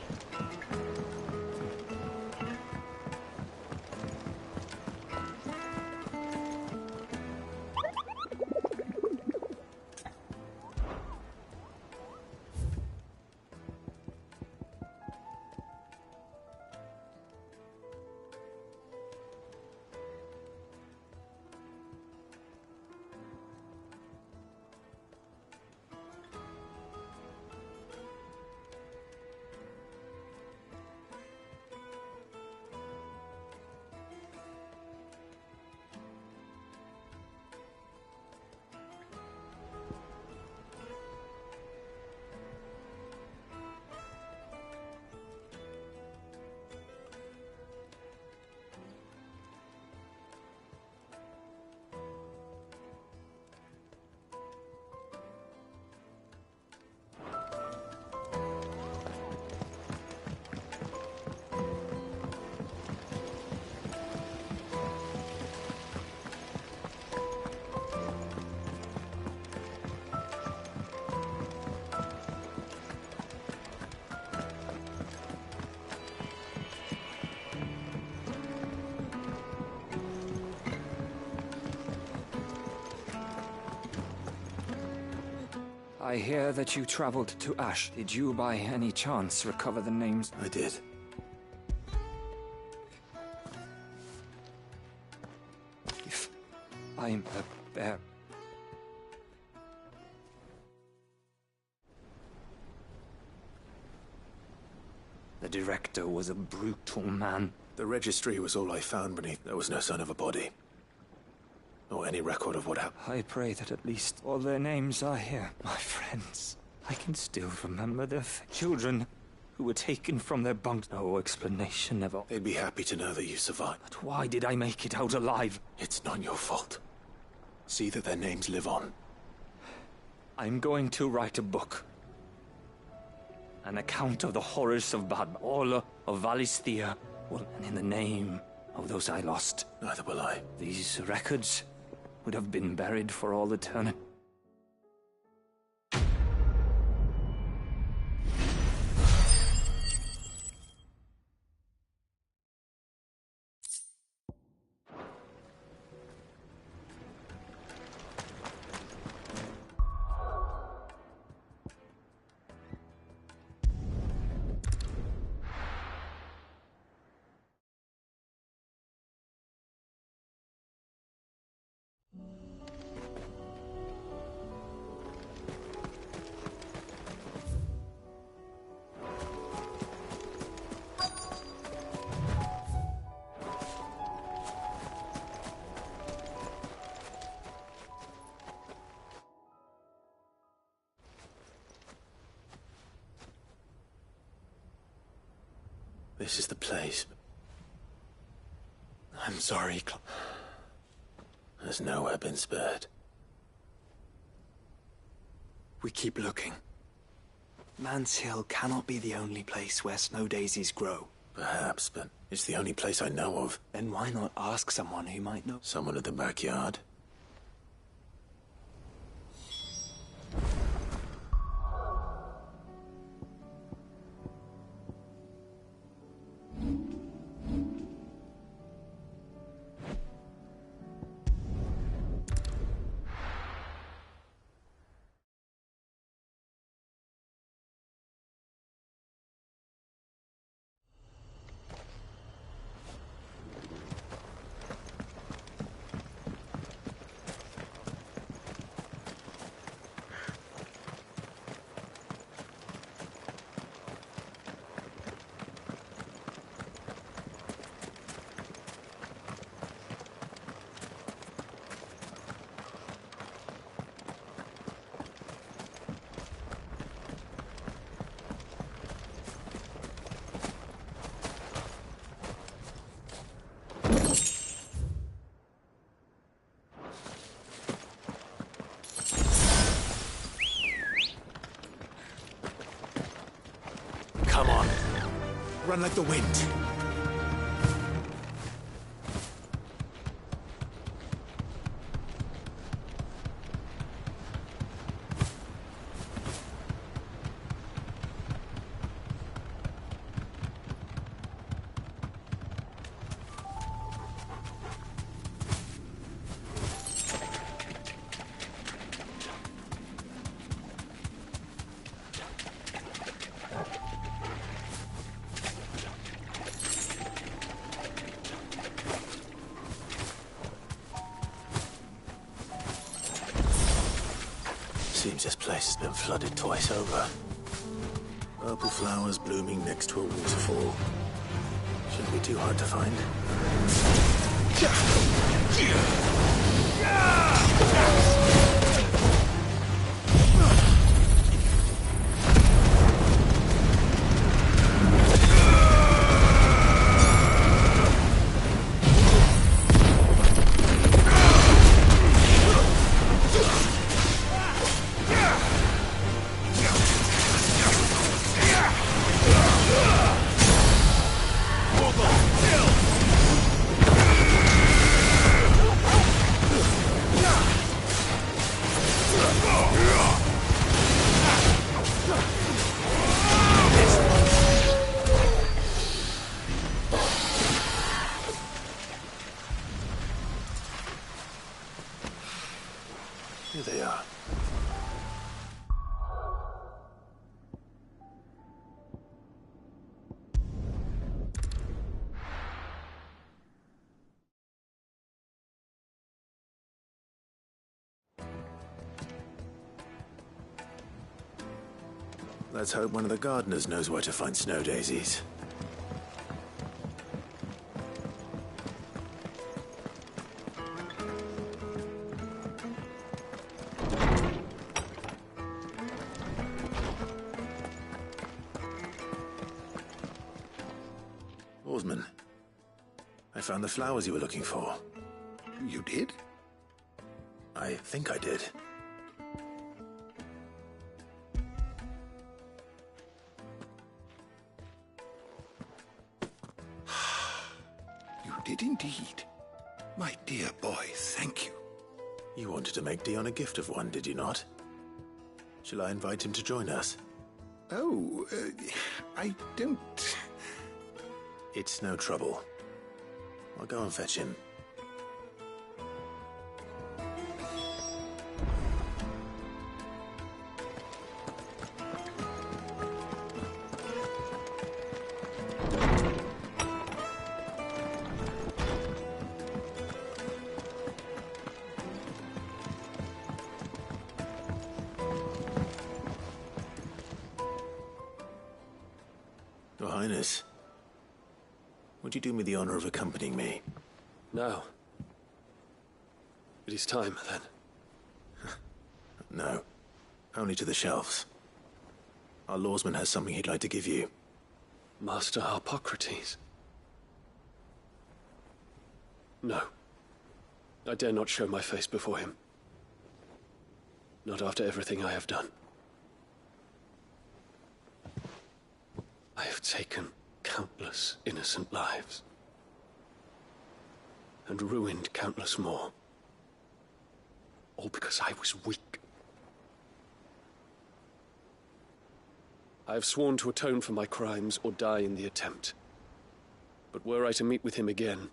I hear that you traveled to Ash. Did you by any chance recover the names? I did. If I'm a bear... The director was a brutal man. The registry was all I found beneath. There was no sign of a body. Or any record of what happened. I pray that at least all their names are here, my friends. I can still remember their children who were taken from their bunks. No explanation ever. They'd be happy to know that you survived. But why did I make it out alive? It's not your fault. See that their names live on. I'm going to write a book. An account of the horrors of Badmaola, of Valisthea, and in the name of those I lost. Neither will I. These records would have been buried for all eternity. This is the place. I'm sorry, There's nowhere been spared. We keep looking. Mans Hill cannot be the only place where snow daisies grow. Perhaps, but it's the only place I know of. Then why not ask someone who might know? Someone at the backyard? Come on. Run like the wind. Seems this place has been flooded twice over. Purple flowers blooming next to a waterfall. Shouldn't be too hard to find. Here they are. Let's hope one of the gardeners knows where to find snow daisies. Oarsman, I found the flowers you were looking for. You did? I think I did. You did indeed. My dear boy, thank you. You wanted to make Dion a gift of one, did you not? Shall I invite him to join us? Oh, I don't... It's no trouble. I'll go and fetch him. Your Highness, would you do me the honor of accompanying me? No. It is time, then. No. Only to the shelves. Our lawsman has something he'd like to give you. Master Harpocrates. No. I dare not show my face before him. Not after everything I have done. I have taken countless innocent lives. And ruined countless more. All because I was weak. I have sworn to atone for my crimes or die in the attempt. But were I to meet with him again,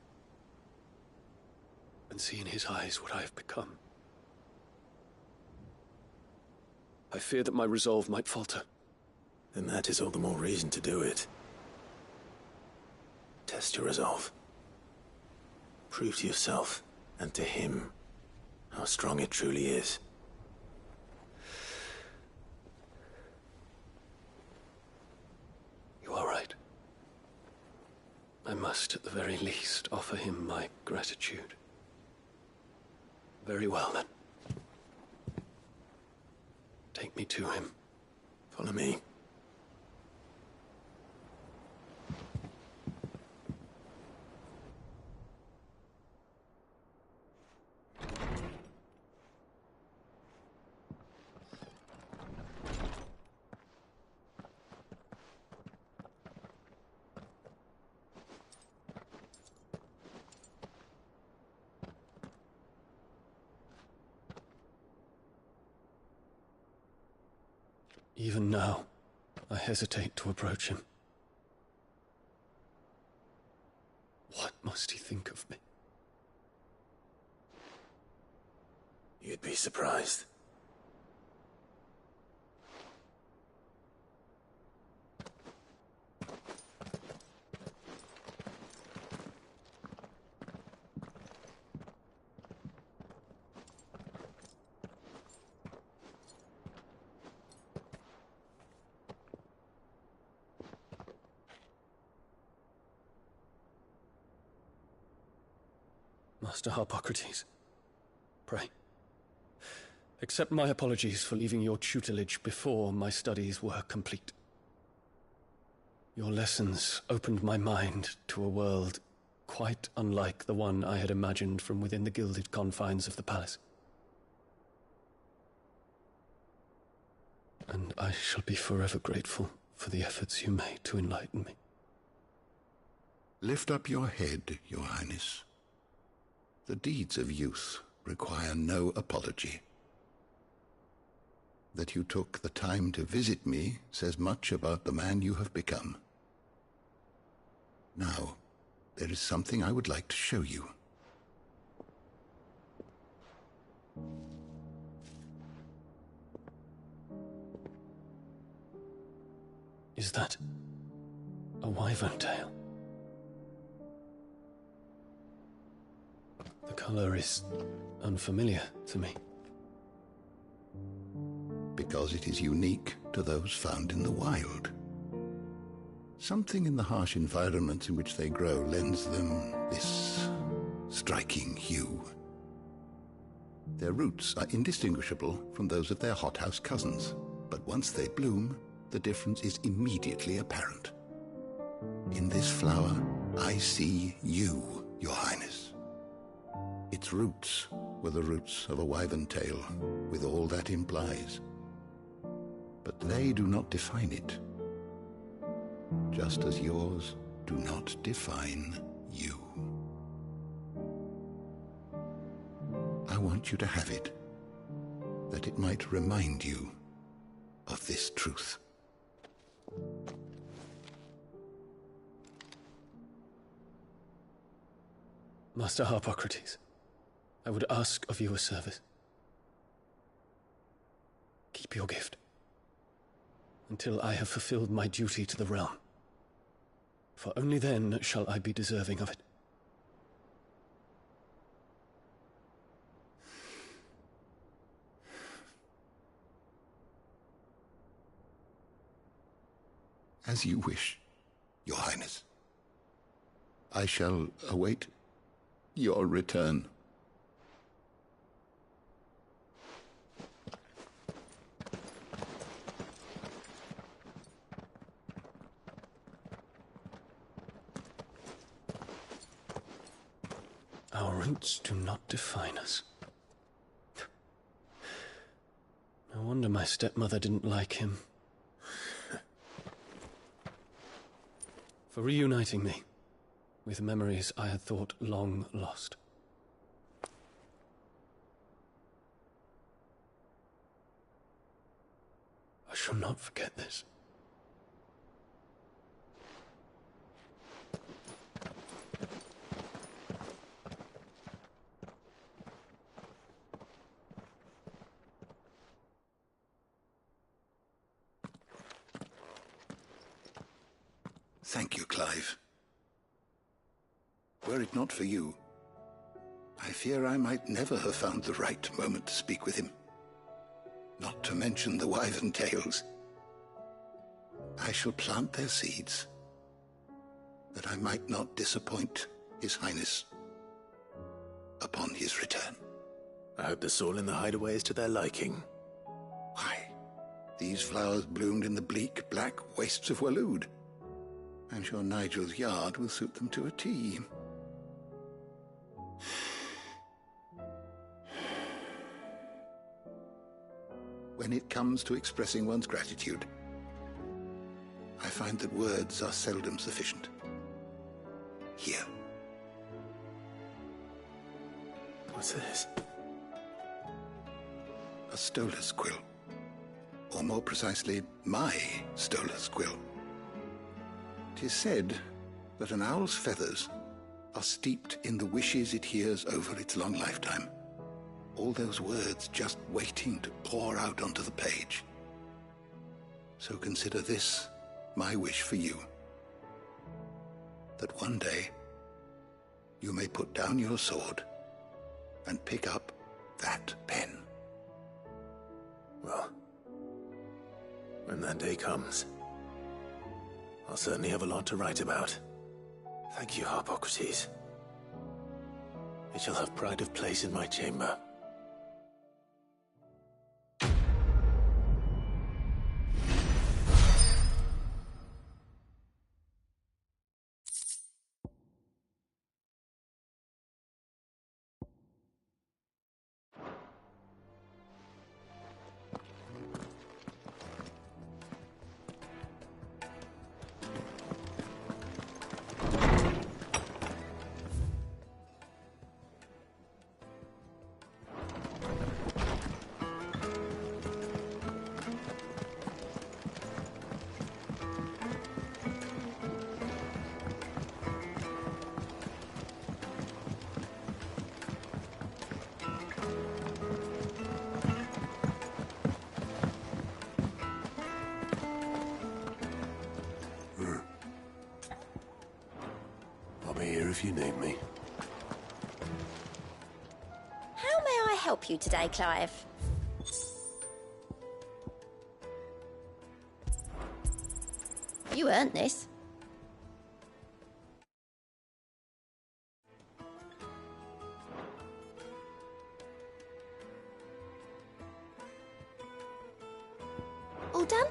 and see in his eyes what I have become, I fear that my resolve might falter. Then that is all the more reason to do it. Test your resolve. Prove to yourself, and to him, how strong it truly is. You are right. I must, at the very least, offer him my gratitude. Very well, then. Take me to him. Follow me. Even now, I hesitate to approach him. What must he think of me? You'd be surprised. Master Harpocrates, pray, accept my apologies for leaving your tutelage before my studies were complete. Your lessons opened my mind to a world quite unlike the one I had imagined from within the gilded confines of the palace. And I shall be forever grateful for the efforts you made to enlighten me. Lift up your head, Your Highness. The deeds of youth require no apology. That you took the time to visit me says much about the man you have become. Now, there is something I would like to show you. Is that a wyvern tail? The color is unfamiliar to me. Because it is unique to those found in the wild. Something in the harsh environment in which they grow lends them this striking hue. Their roots are indistinguishable from those of their hothouse cousins, but once they bloom, the difference is immediately apparent. In this flower, I see you, Your Highness. Its roots were the roots of a wyvern tail, with all that implies. But they do not define it, just as yours do not define you. I want you to have it, that it might remind you of this truth. Master Harpocrates, I would ask of you a service. Keep your gift until I have fulfilled my duty to the realm, for only then shall I be deserving of it. As you wish, Your Highness. I shall await your return. Our roots do not define us. No wonder my stepmother didn't like him. For reuniting me with memories I had thought long lost. I shall not forget this. Thank you, Clive. Were it not for you, I fear I might never have found the right moment to speak with him. Not to mention the wyvern tales. I shall plant their seeds, that I might not disappoint His Highness upon his return. I hope the soil in the hideaway is to their liking. Why, these flowers bloomed in the bleak, black wastes of Waloed. I'm sure Nigel's yard will suit them to a T. When it comes to expressing one's gratitude, I find that words are seldom sufficient. Here. What's this? A stolas quill. Or more precisely, my stolas quill. 'Tis said that an owl's feathers are steeped in the wishes it hears over its long lifetime. All those words just waiting to pour out onto the page. So consider this my wish for you. That one day you may put down your sword and pick up that pen. Well, when that day comes, I'll certainly have a lot to write about. Thank you, Harpocrates. It shall have pride of place in my chamber. If you need me. How may I help you today, Clive? You earned this. All done?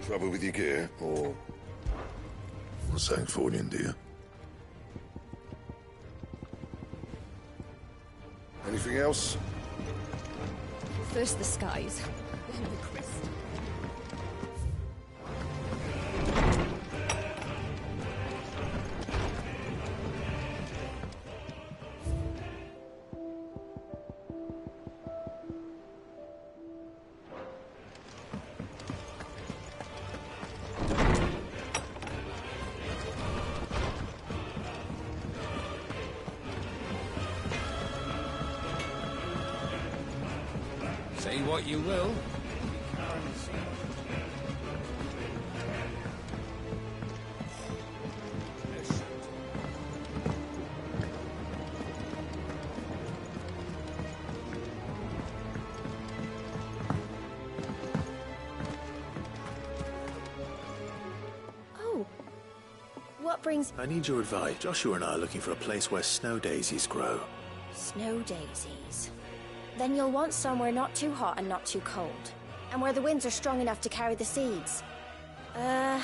Trouble with your gear, or something falling, do you? Anything else? First the skies, then the crest. Say what you will. Oh. What brings... I need your advice. Joshua and I are looking for a place where snow daisies grow. Snow daisies. Then you'll want somewhere not too hot and not too cold. And where the winds are strong enough to carry the seeds. I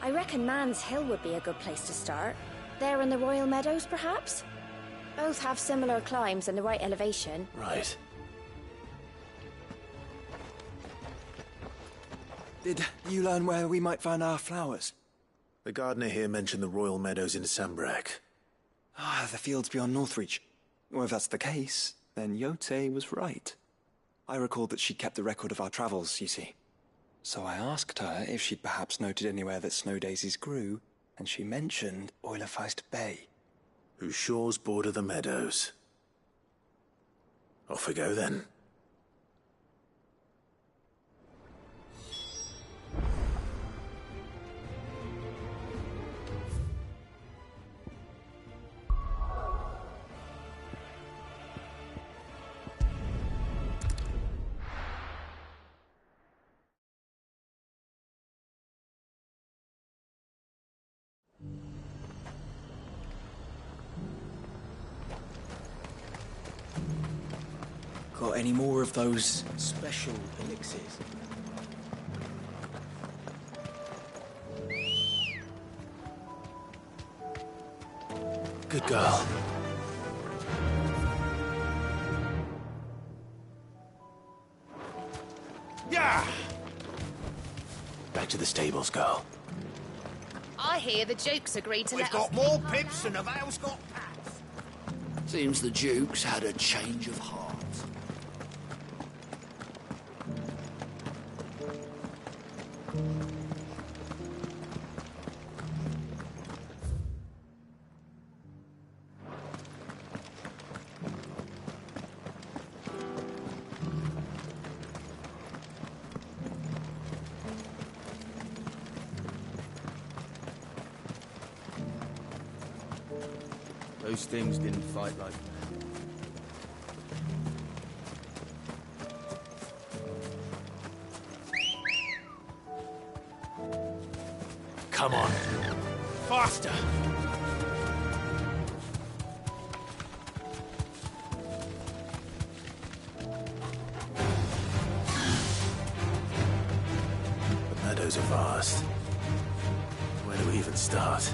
reckon Man's Hill would be a good place to start. There in the Royal Meadows, perhaps? Both have similar climbs and the right elevation. Right. Did you learn where we might find our flowers? The gardener here mentioned the Royal Meadows in Sambrak. Ah, the fields beyond Northreach. Well, if that's the case, then Yote was right. I recalled that she kept the record of our travels, you see. So I asked her if she'd perhaps noted anywhere that snow daisies grew, and she mentioned Oilefeist Bay. Whose shores border the meadows. Off we go then. Got any more of those special elixirs? Good girl. Yeah! Back to the stables, girl. I hear the Duke's agreed to We've let us... got more pips than the Vale's got pats. Seems the Duke's had a change of heart. Those things didn't fight like that. Come on. Faster! The meadows are vast. Where do we even start?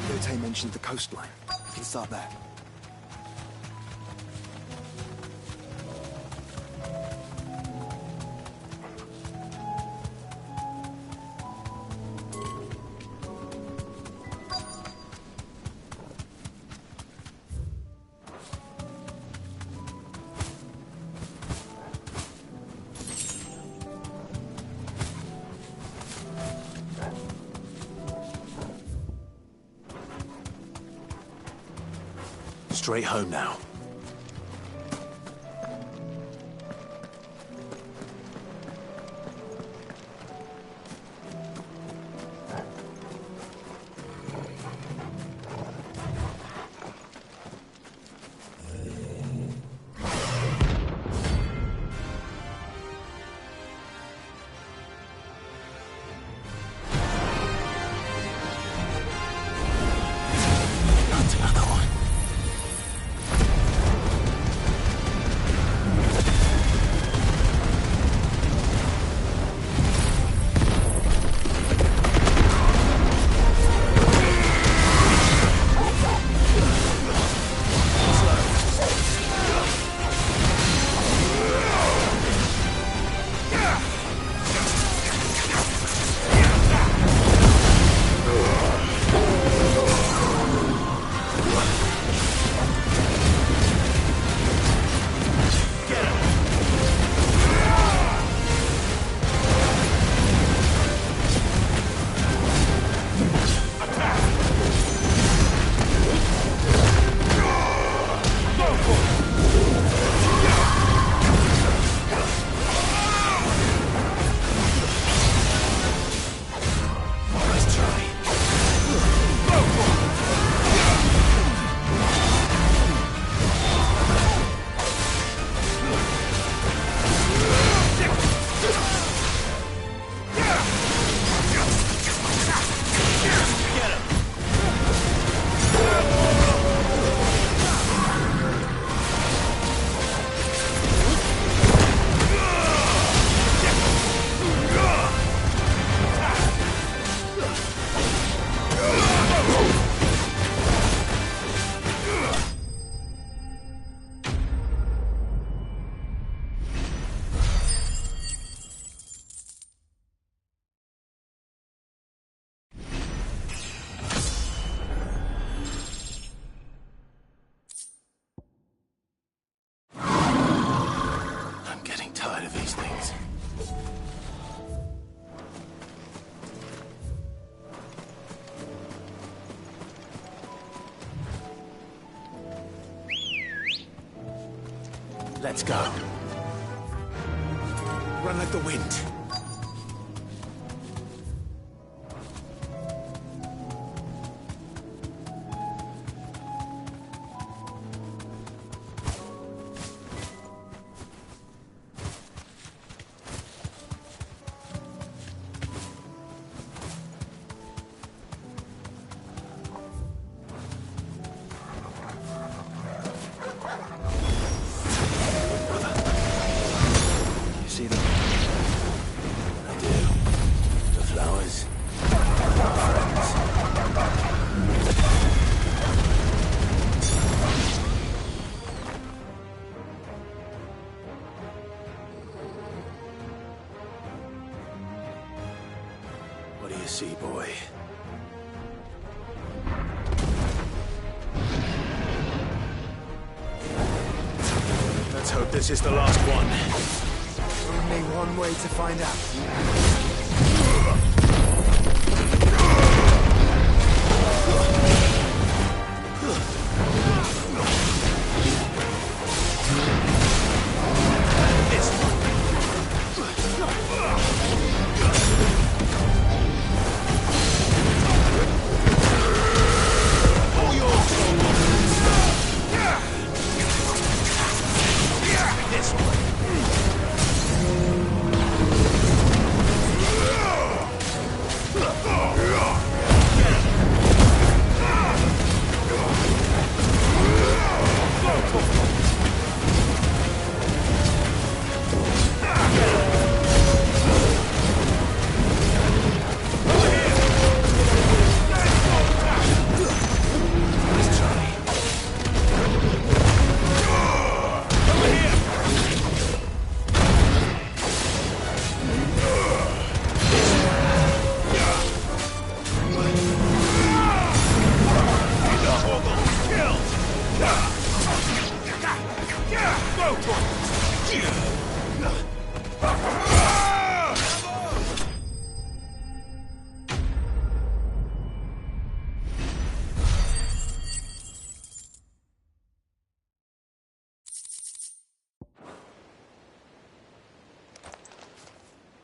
Yote mentioned the coastline. We can start there. Straight home now. Let's go. Run like the wind. See, boy. Let's hope this is the last one. Only one way to find out.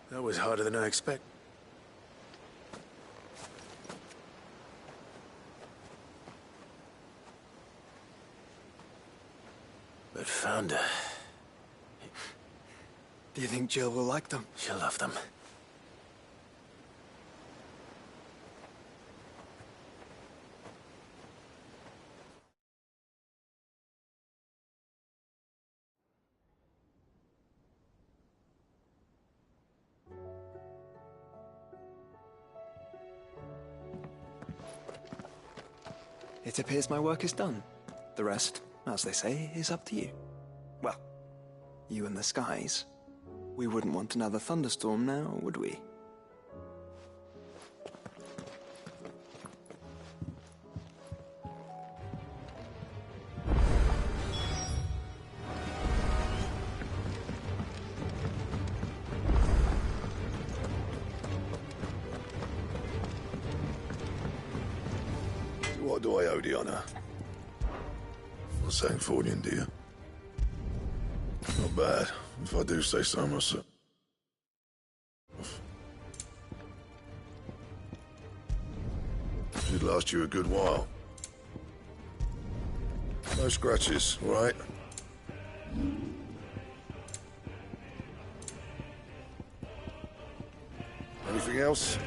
That was harder than I expected. But found her. Do you think Jill will like them? She'll love them. It appears my work is done. The rest, as they say, is up to you. Well, you and the skies. We wouldn't want another thunderstorm now, would we? What do I owe the honor? For saying Fordian, do you? Not bad, if I do say so myself. Should last you a good while. No scratches, all right? Anything else?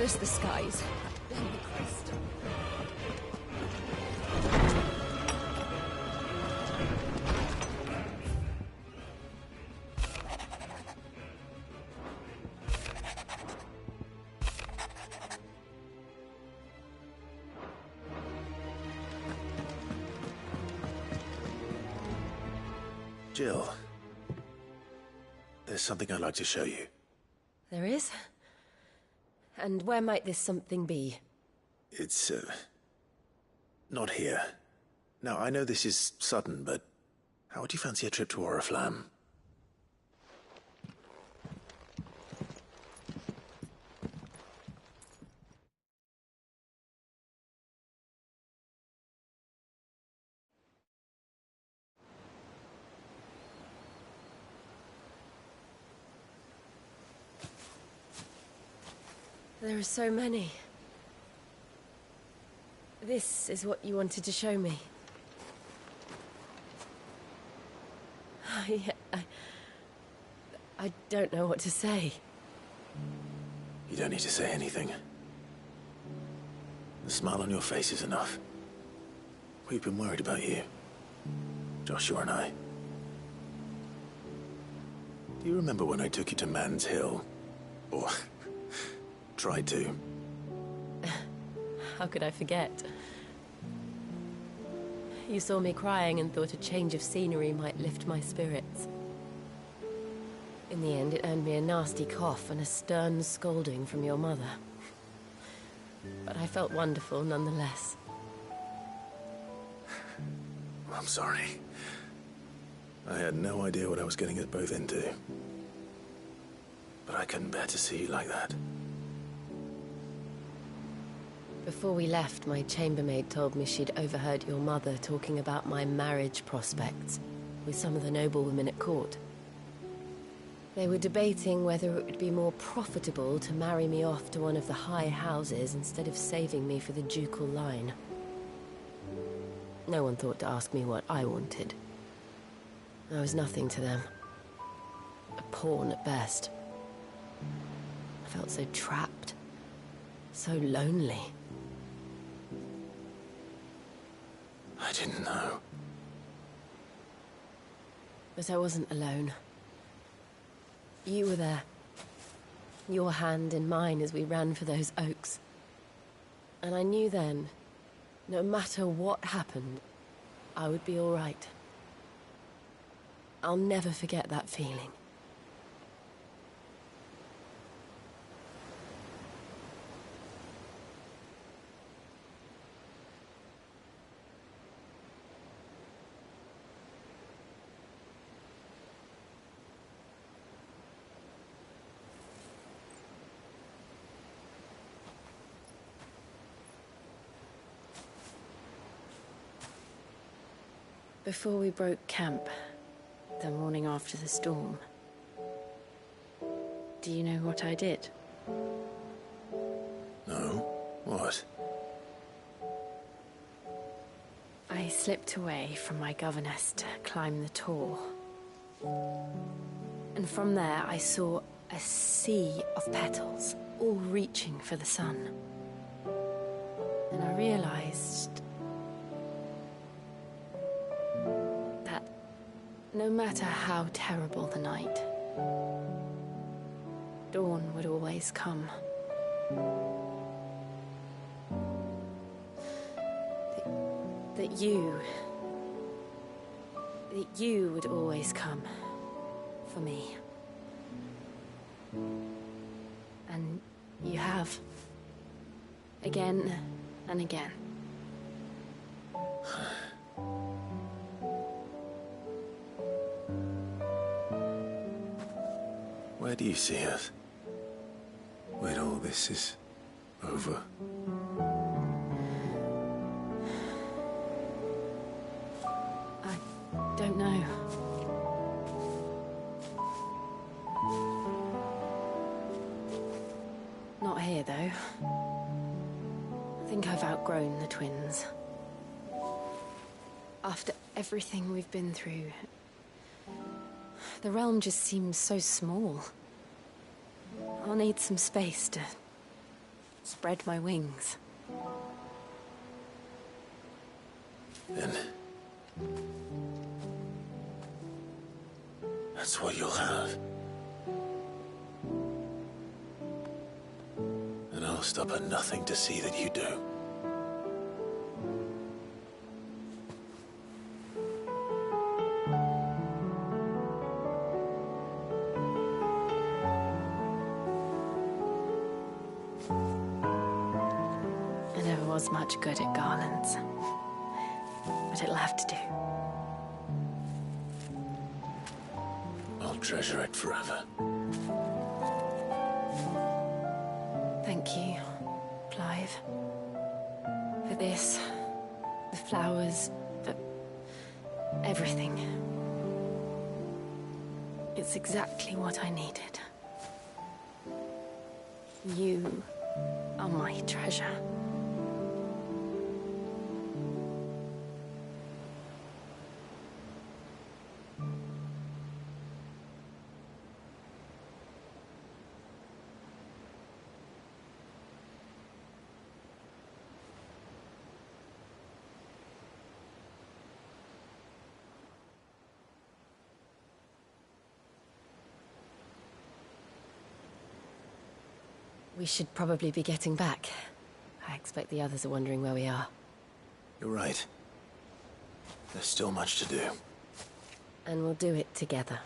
First the skies, then the crest. Jill, there's something I'd like to show you. There is? And where might this something be? It's, not here. Now, I know this is sudden, but how would you fancy a trip to Oriflamme? There are so many. This is what you wanted to show me. I don't know what to say. You don't need to say anything. The smile on your face is enough. We've been worried about you. Joshua and I. Do you remember when I took you to Man's Hill? Or tried to? How could I forget? You saw me crying and thought a change of scenery might lift my spirits. In the end, it earned me a nasty cough and a stern scolding from your mother. But I felt wonderful nonetheless. I'm sorry. I had no idea what I was getting us both into. But I couldn't bear to see you like that. Before we left, my chambermaid told me she'd overheard your mother talking about my marriage prospects with some of the noblewomen at court. They were debating whether it would be more profitable to marry me off to one of the high houses instead of saving me for the ducal line. No one thought to ask me what I wanted. I was nothing to them. A pawn at best. I felt so trapped. So lonely. I didn't know. But I wasn't alone. You were there. Your hand in mine as we ran for those oaks. And I knew then, no matter what happened, I would be all right. I'll never forget that feeling. Before we broke camp, the morning after the storm, do you know what I did? No? What? I slipped away from my governess to climb the tor. And from there I saw a sea of petals, all reaching for the sun. And I realized that no matter how terrible the night, dawn would always come. That you would always come for me. And you have. Again and again. Where do you see us? When all this is over? I don't know. Not here, though. I think I've outgrown the twins. After everything we've been through, the realm just seems so small. I'll need some space to spread my wings. Then that's what you'll have. And I'll stop at nothing to see that you do. I never was much good at garlands, but it'll have to do. I'll treasure it forever. Thank you, Clive. For this, the flowers, for everything. It's exactly what I needed. You are my treasure. We should probably be getting back. I expect the others are wondering where we are. You're right. There's still much to do. And we'll do it together.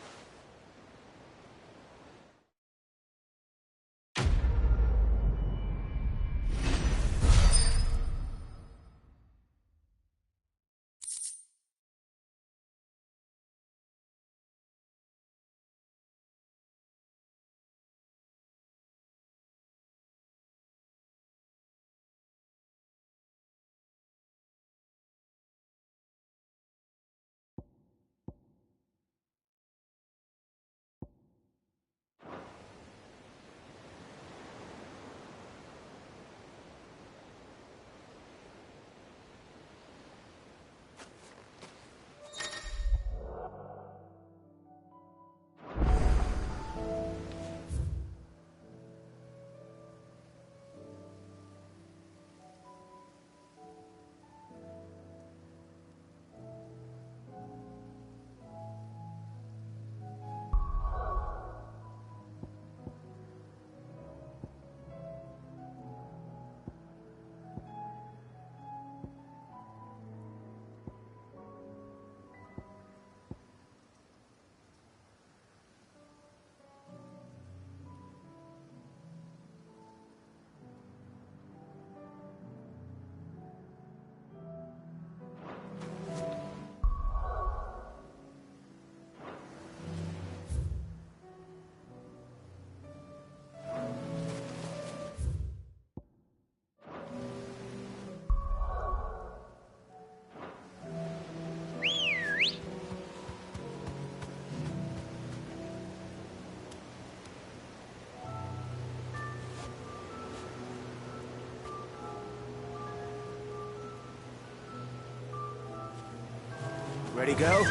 Ready, go?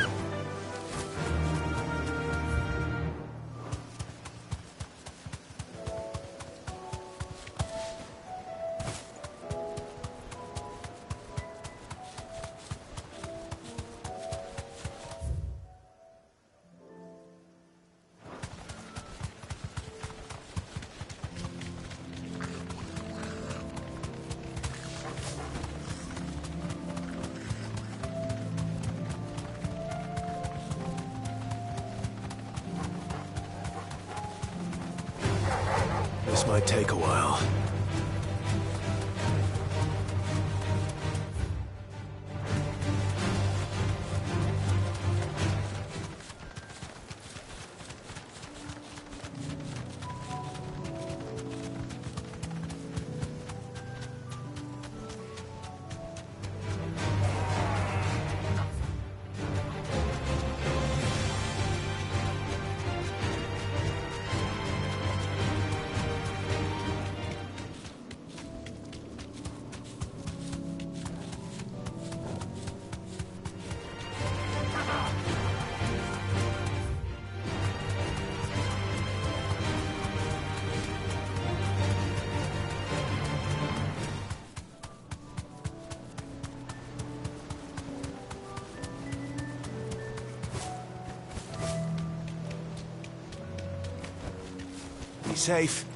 This might take a while. safe.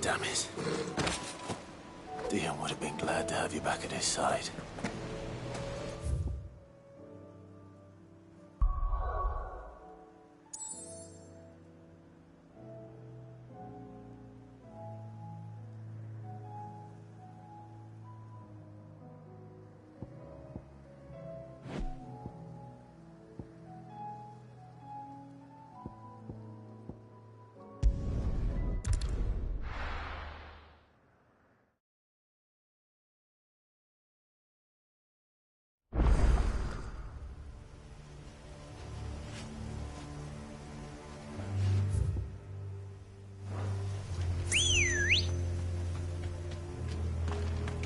Damn it. Dion would have been glad to have you back at his side.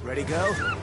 Ready, go?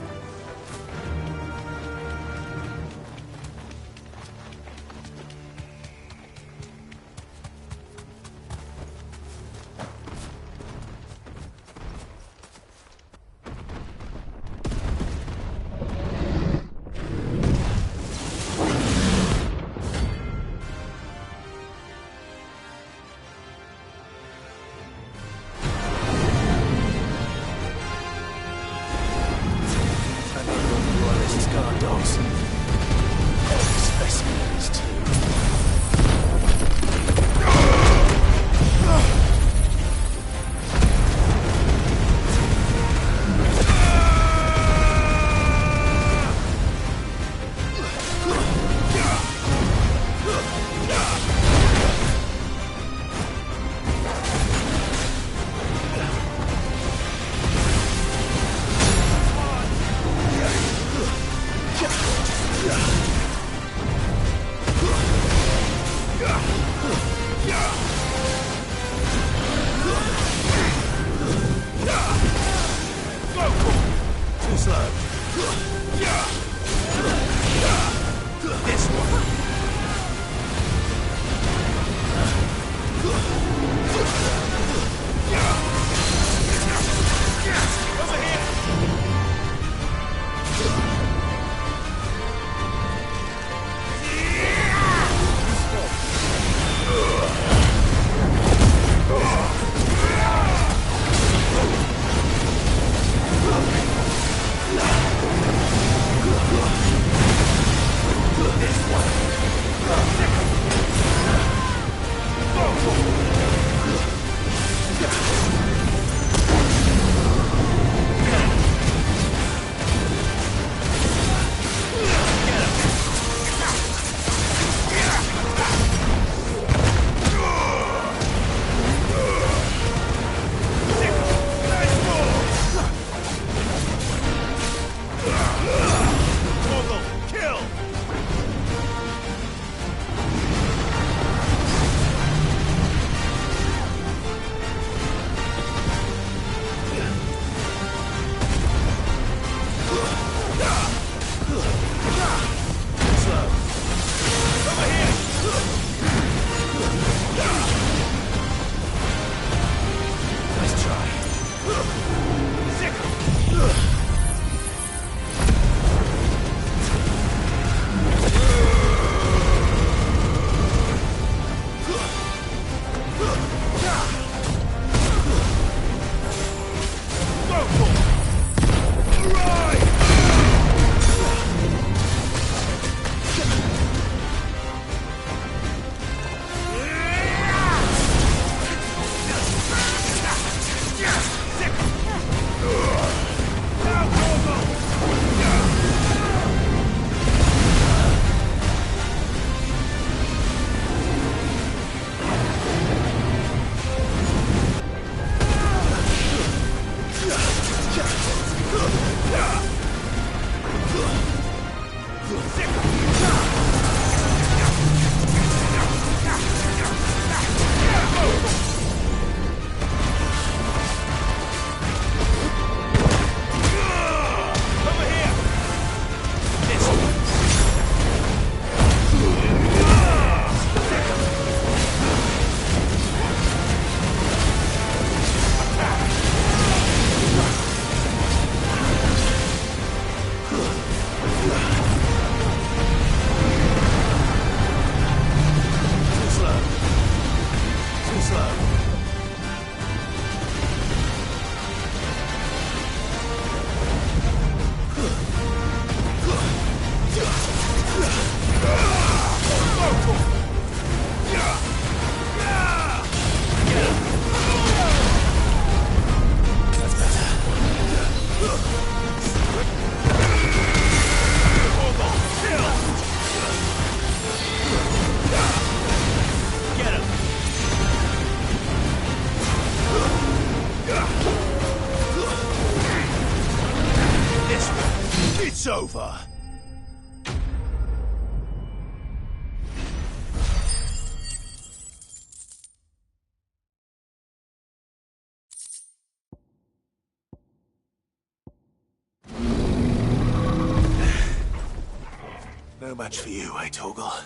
match for you, eh, Torgal?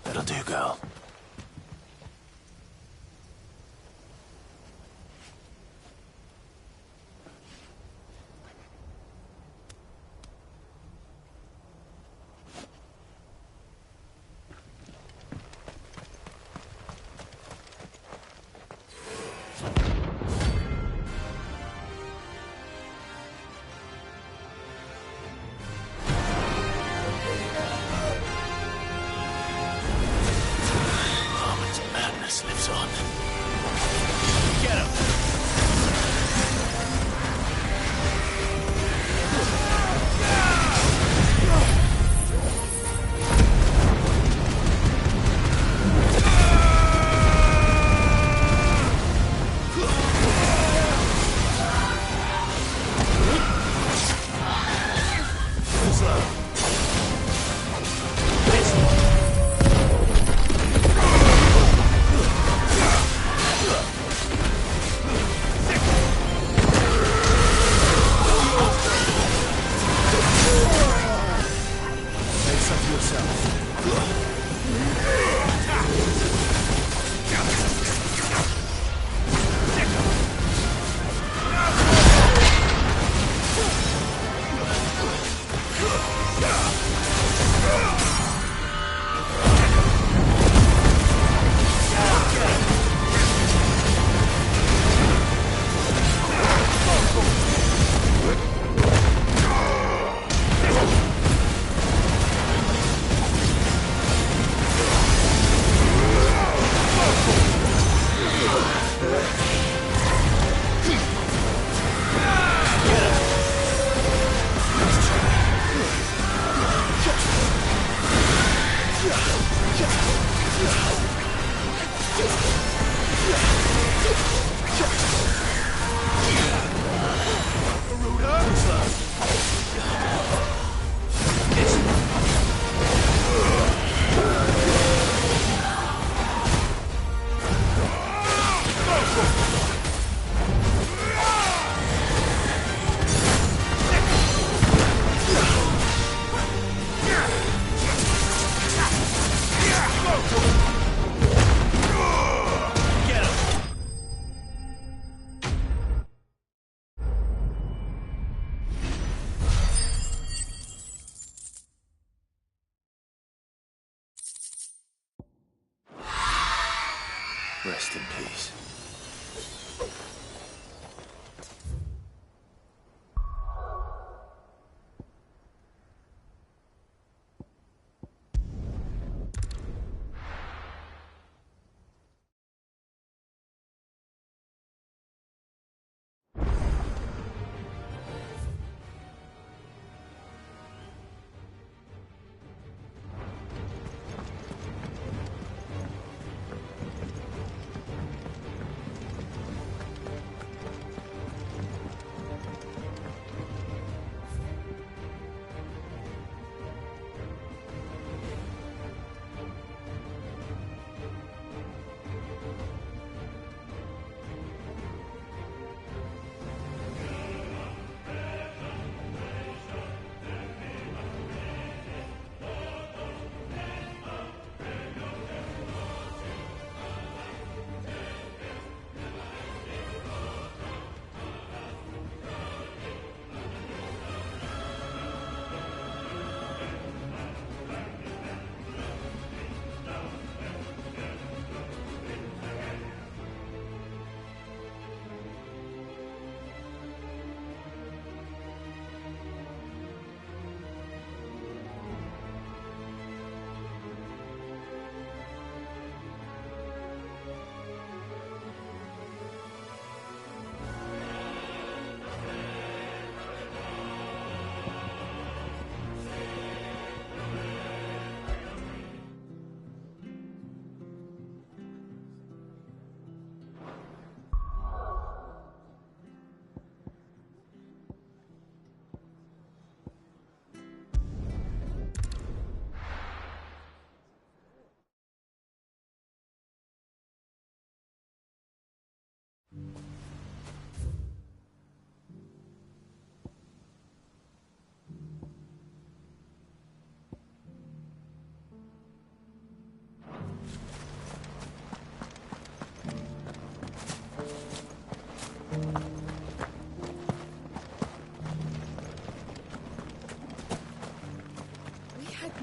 That'll do, girl. Lives on. Get him! Rest in peace.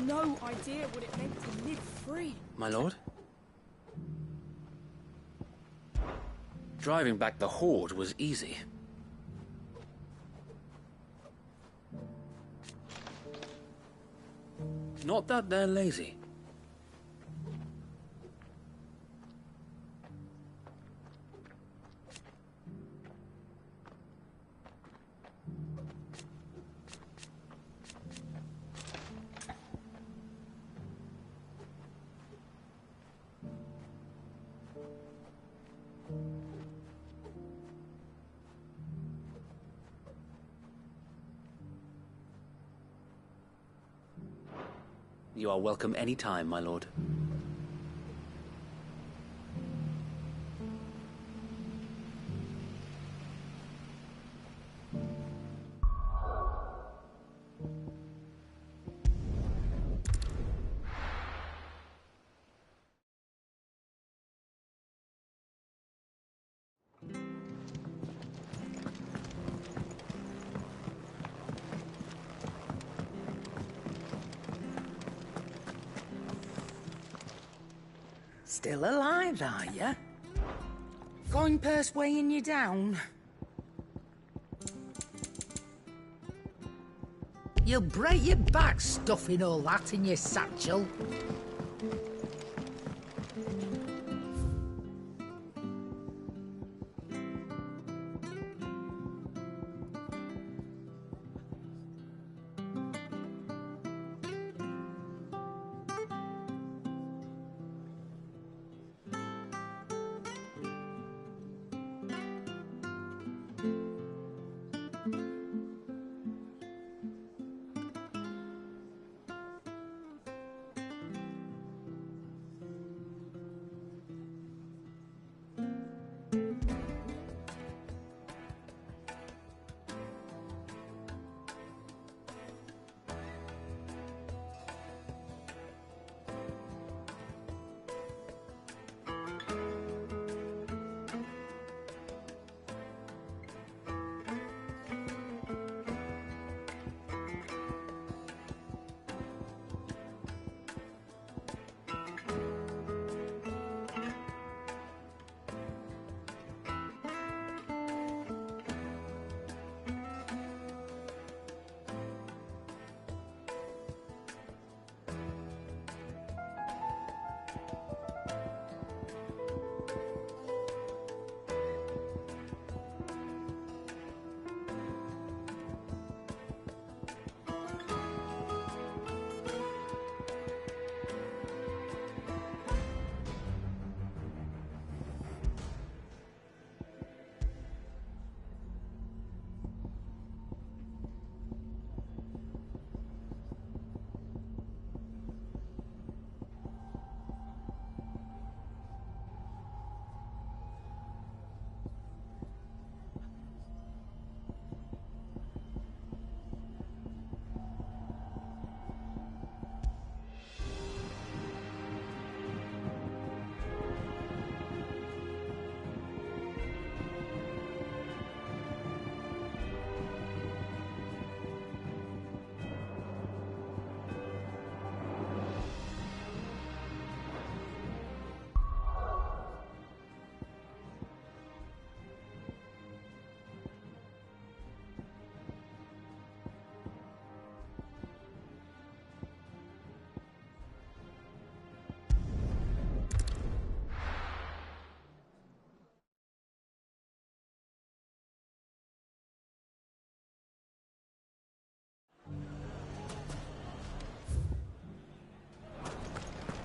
no idea what it meant to live free. My lord? Driving back the Horde was easy. Not that they're lazy. You are welcome any time, my lord. Still alive, are ya? Going purse weighing you down? You'll break your back stuffing all that in your satchel.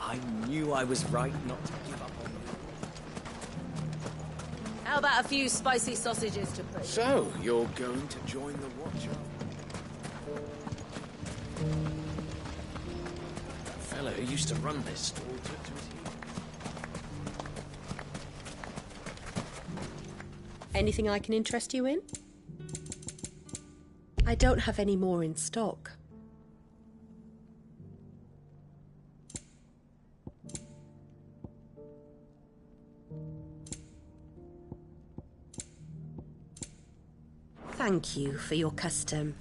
I knew I was right not to give up on you. How about a few spicy sausages to put? So, you're going to join the Watch? That fellow who used to run this stall took to his heels. Anything I can interest you in? I don't have any more in stock. Thank you for your custom.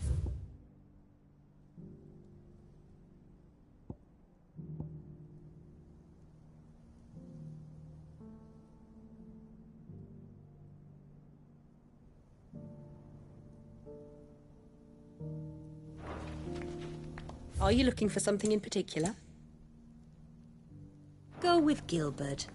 Are you looking for something in particular? Go with Gilbert.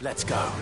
Let's go.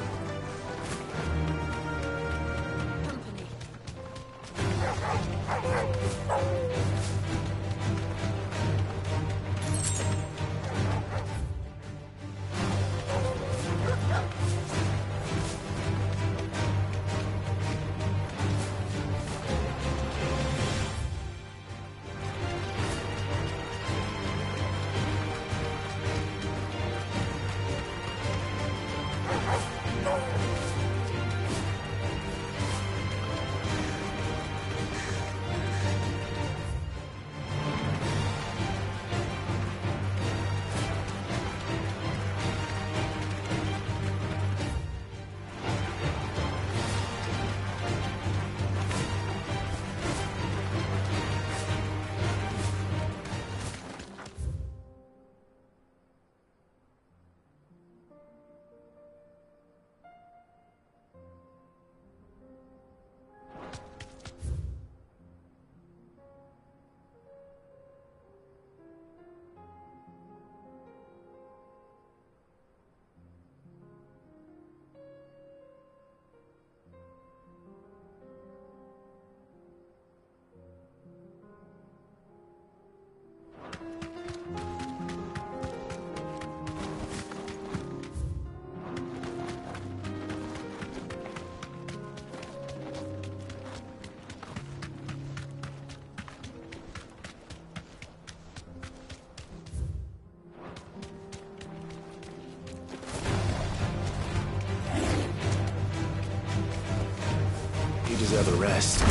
You deserve a rest.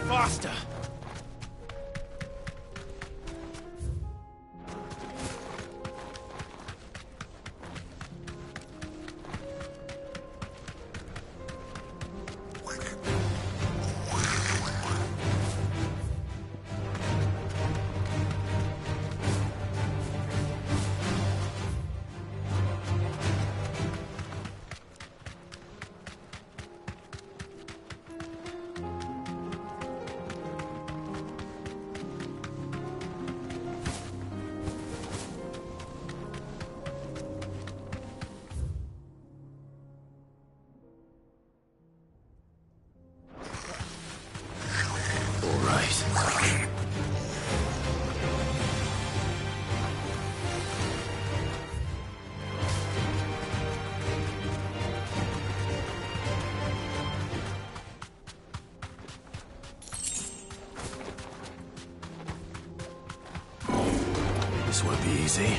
Faster! This won't be easy.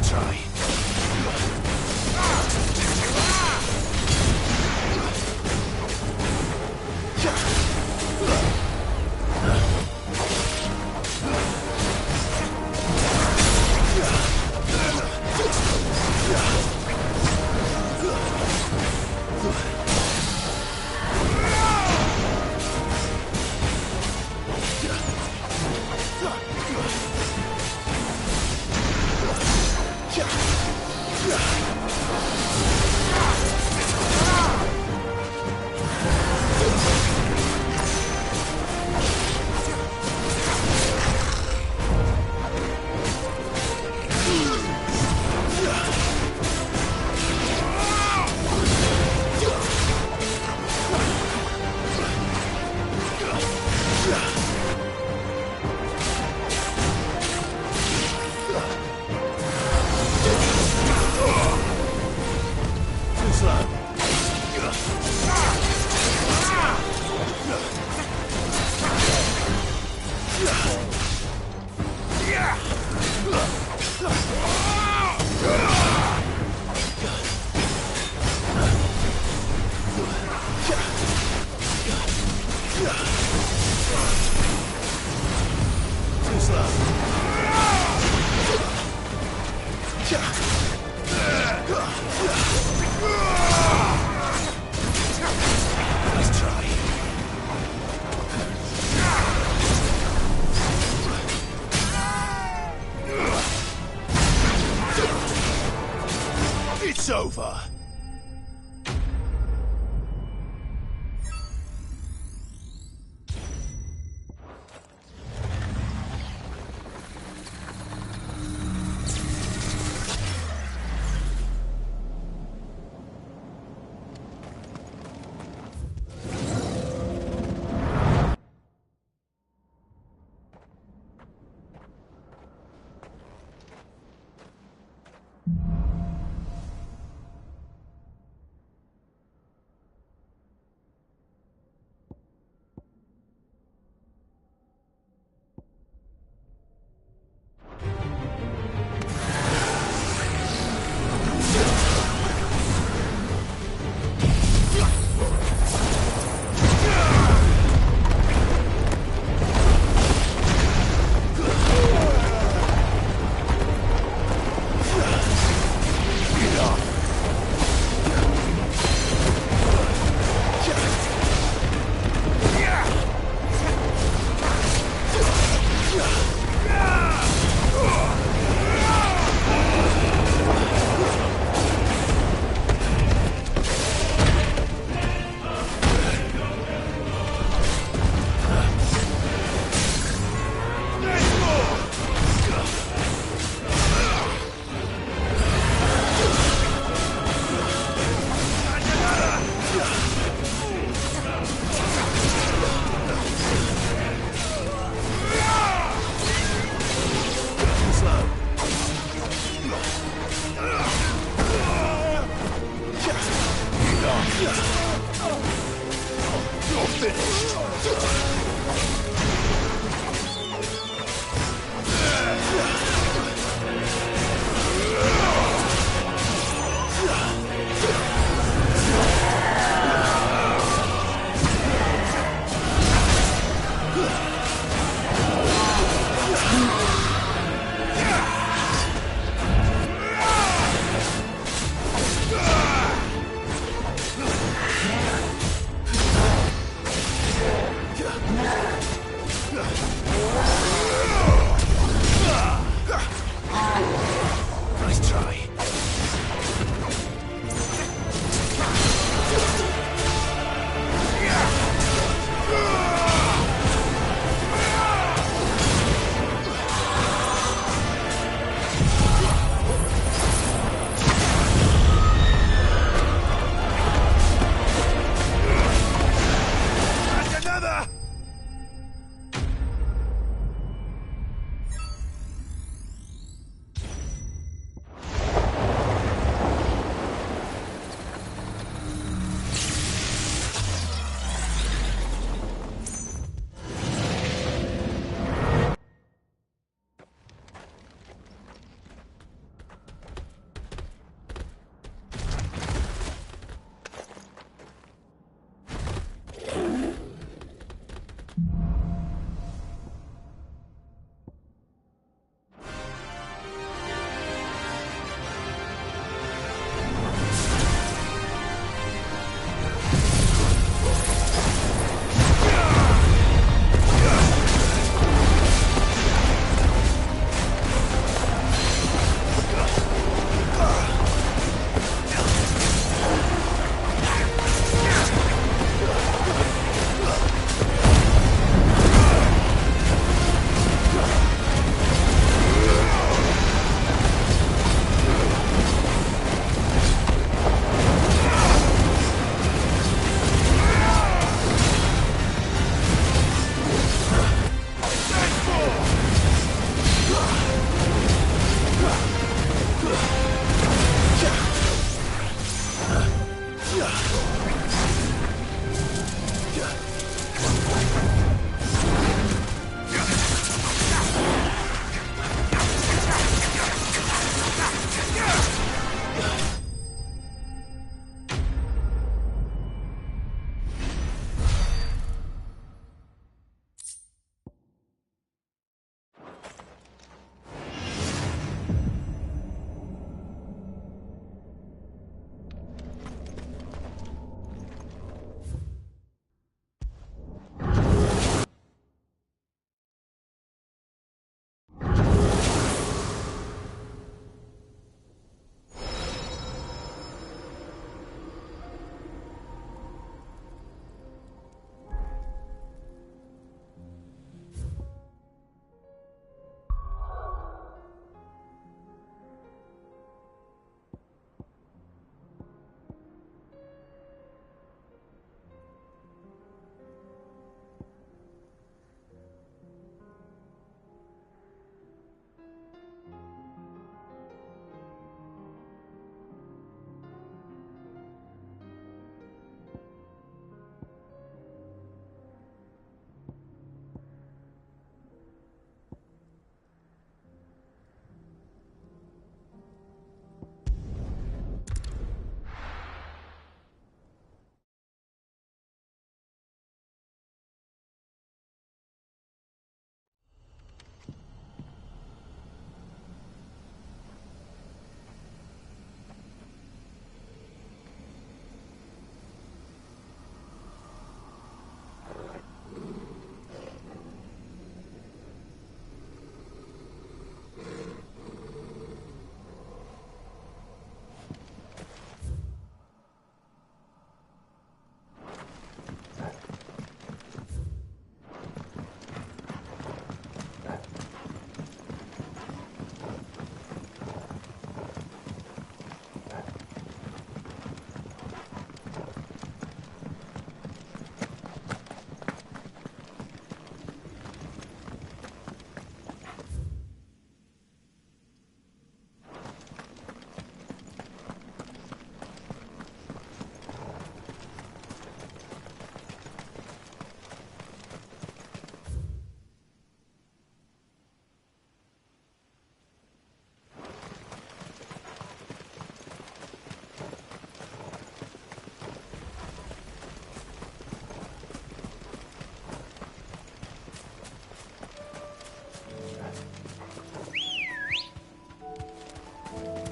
Nice try. It's over.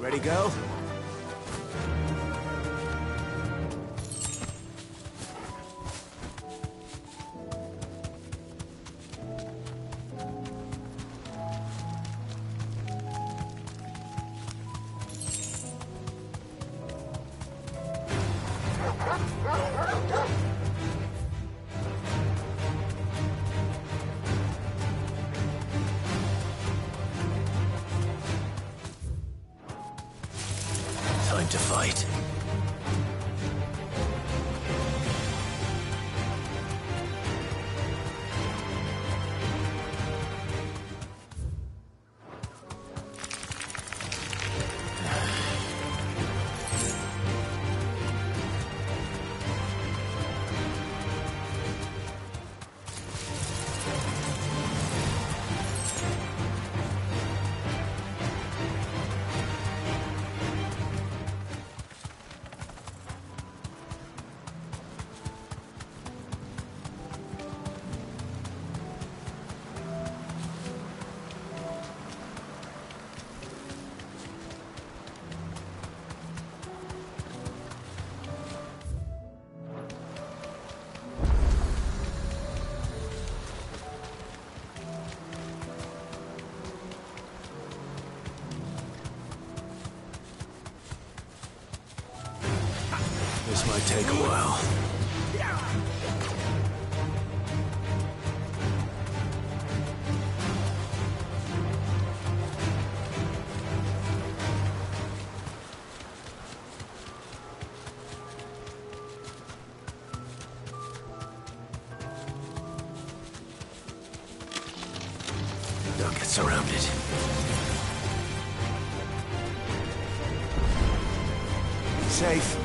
Ready, go? Time to fight. This might take a while. Don't get surrounded. Safe.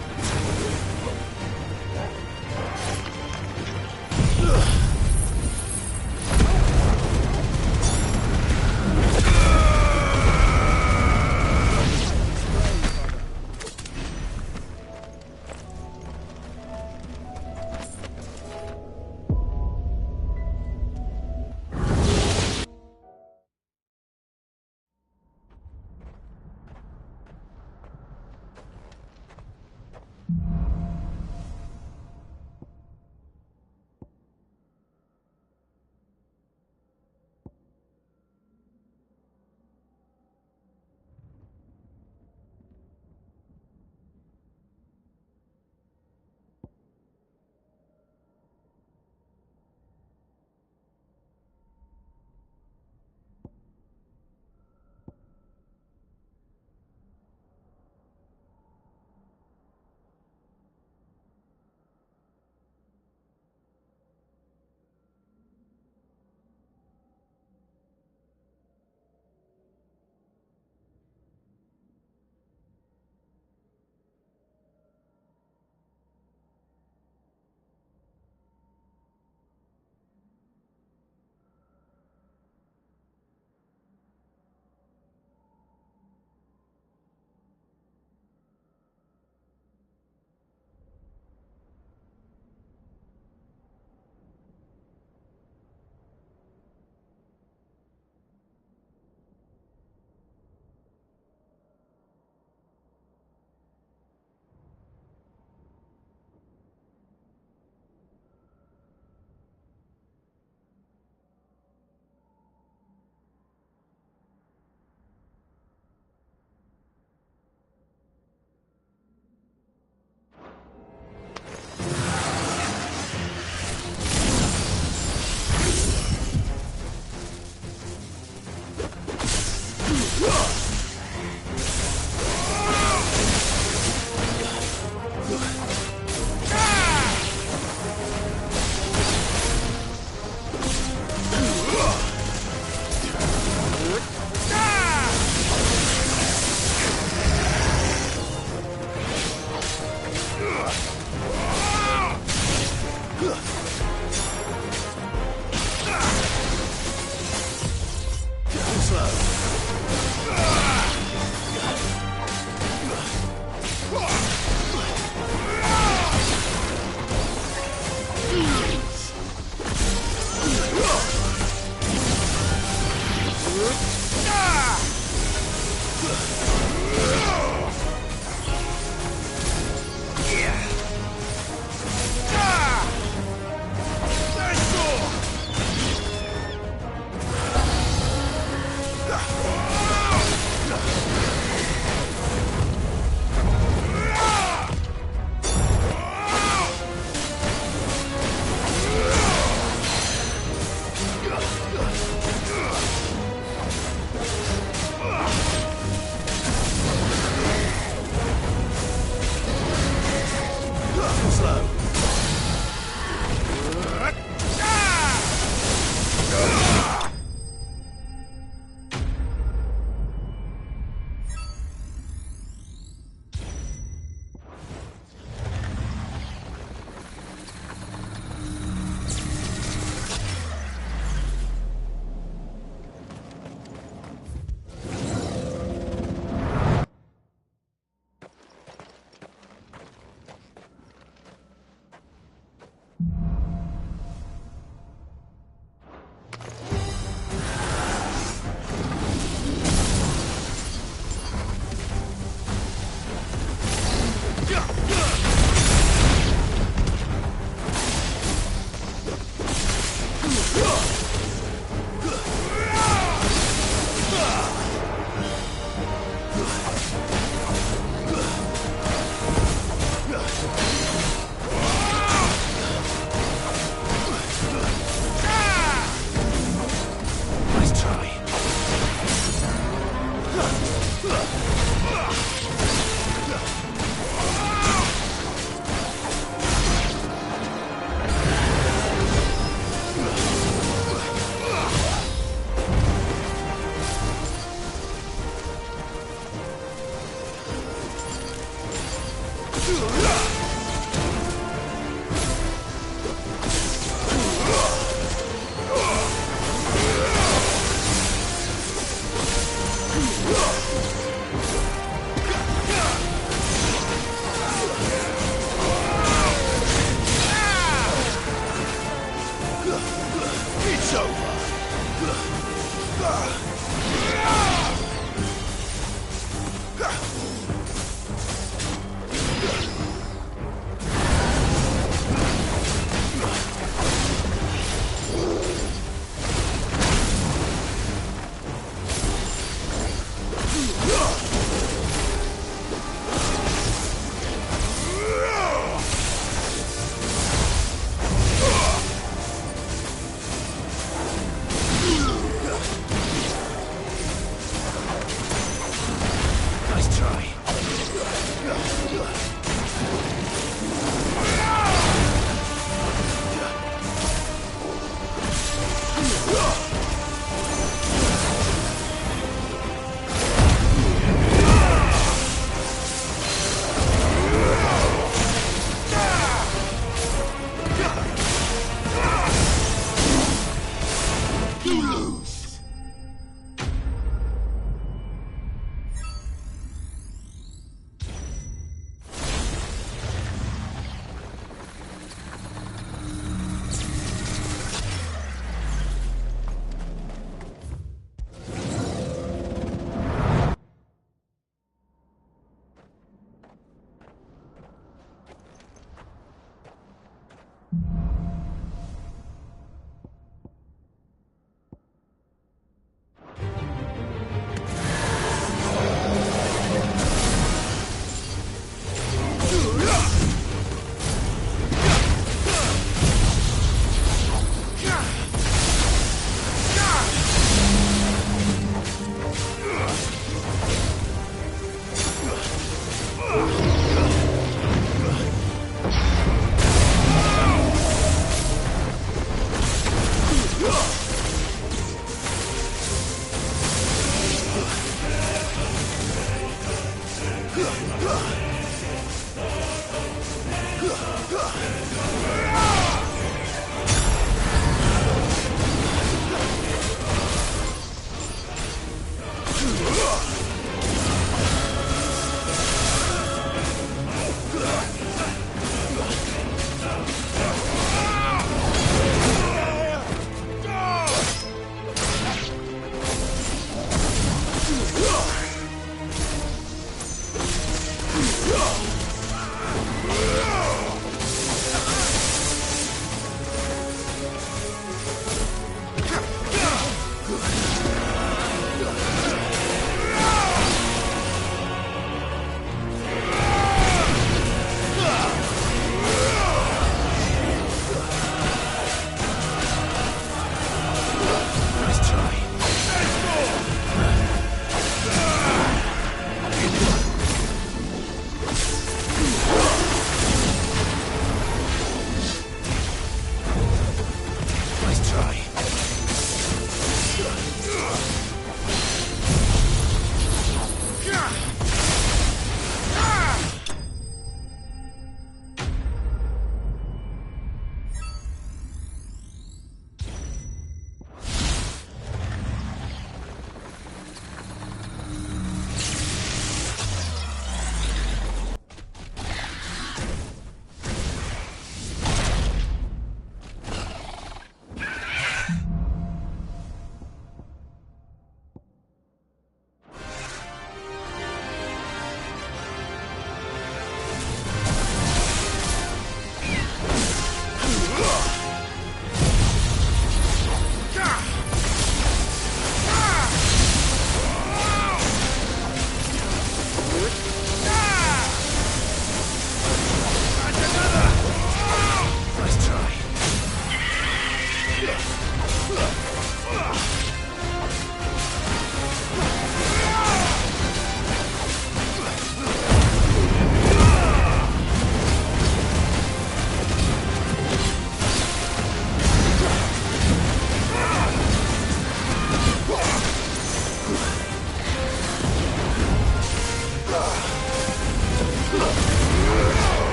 Ugh!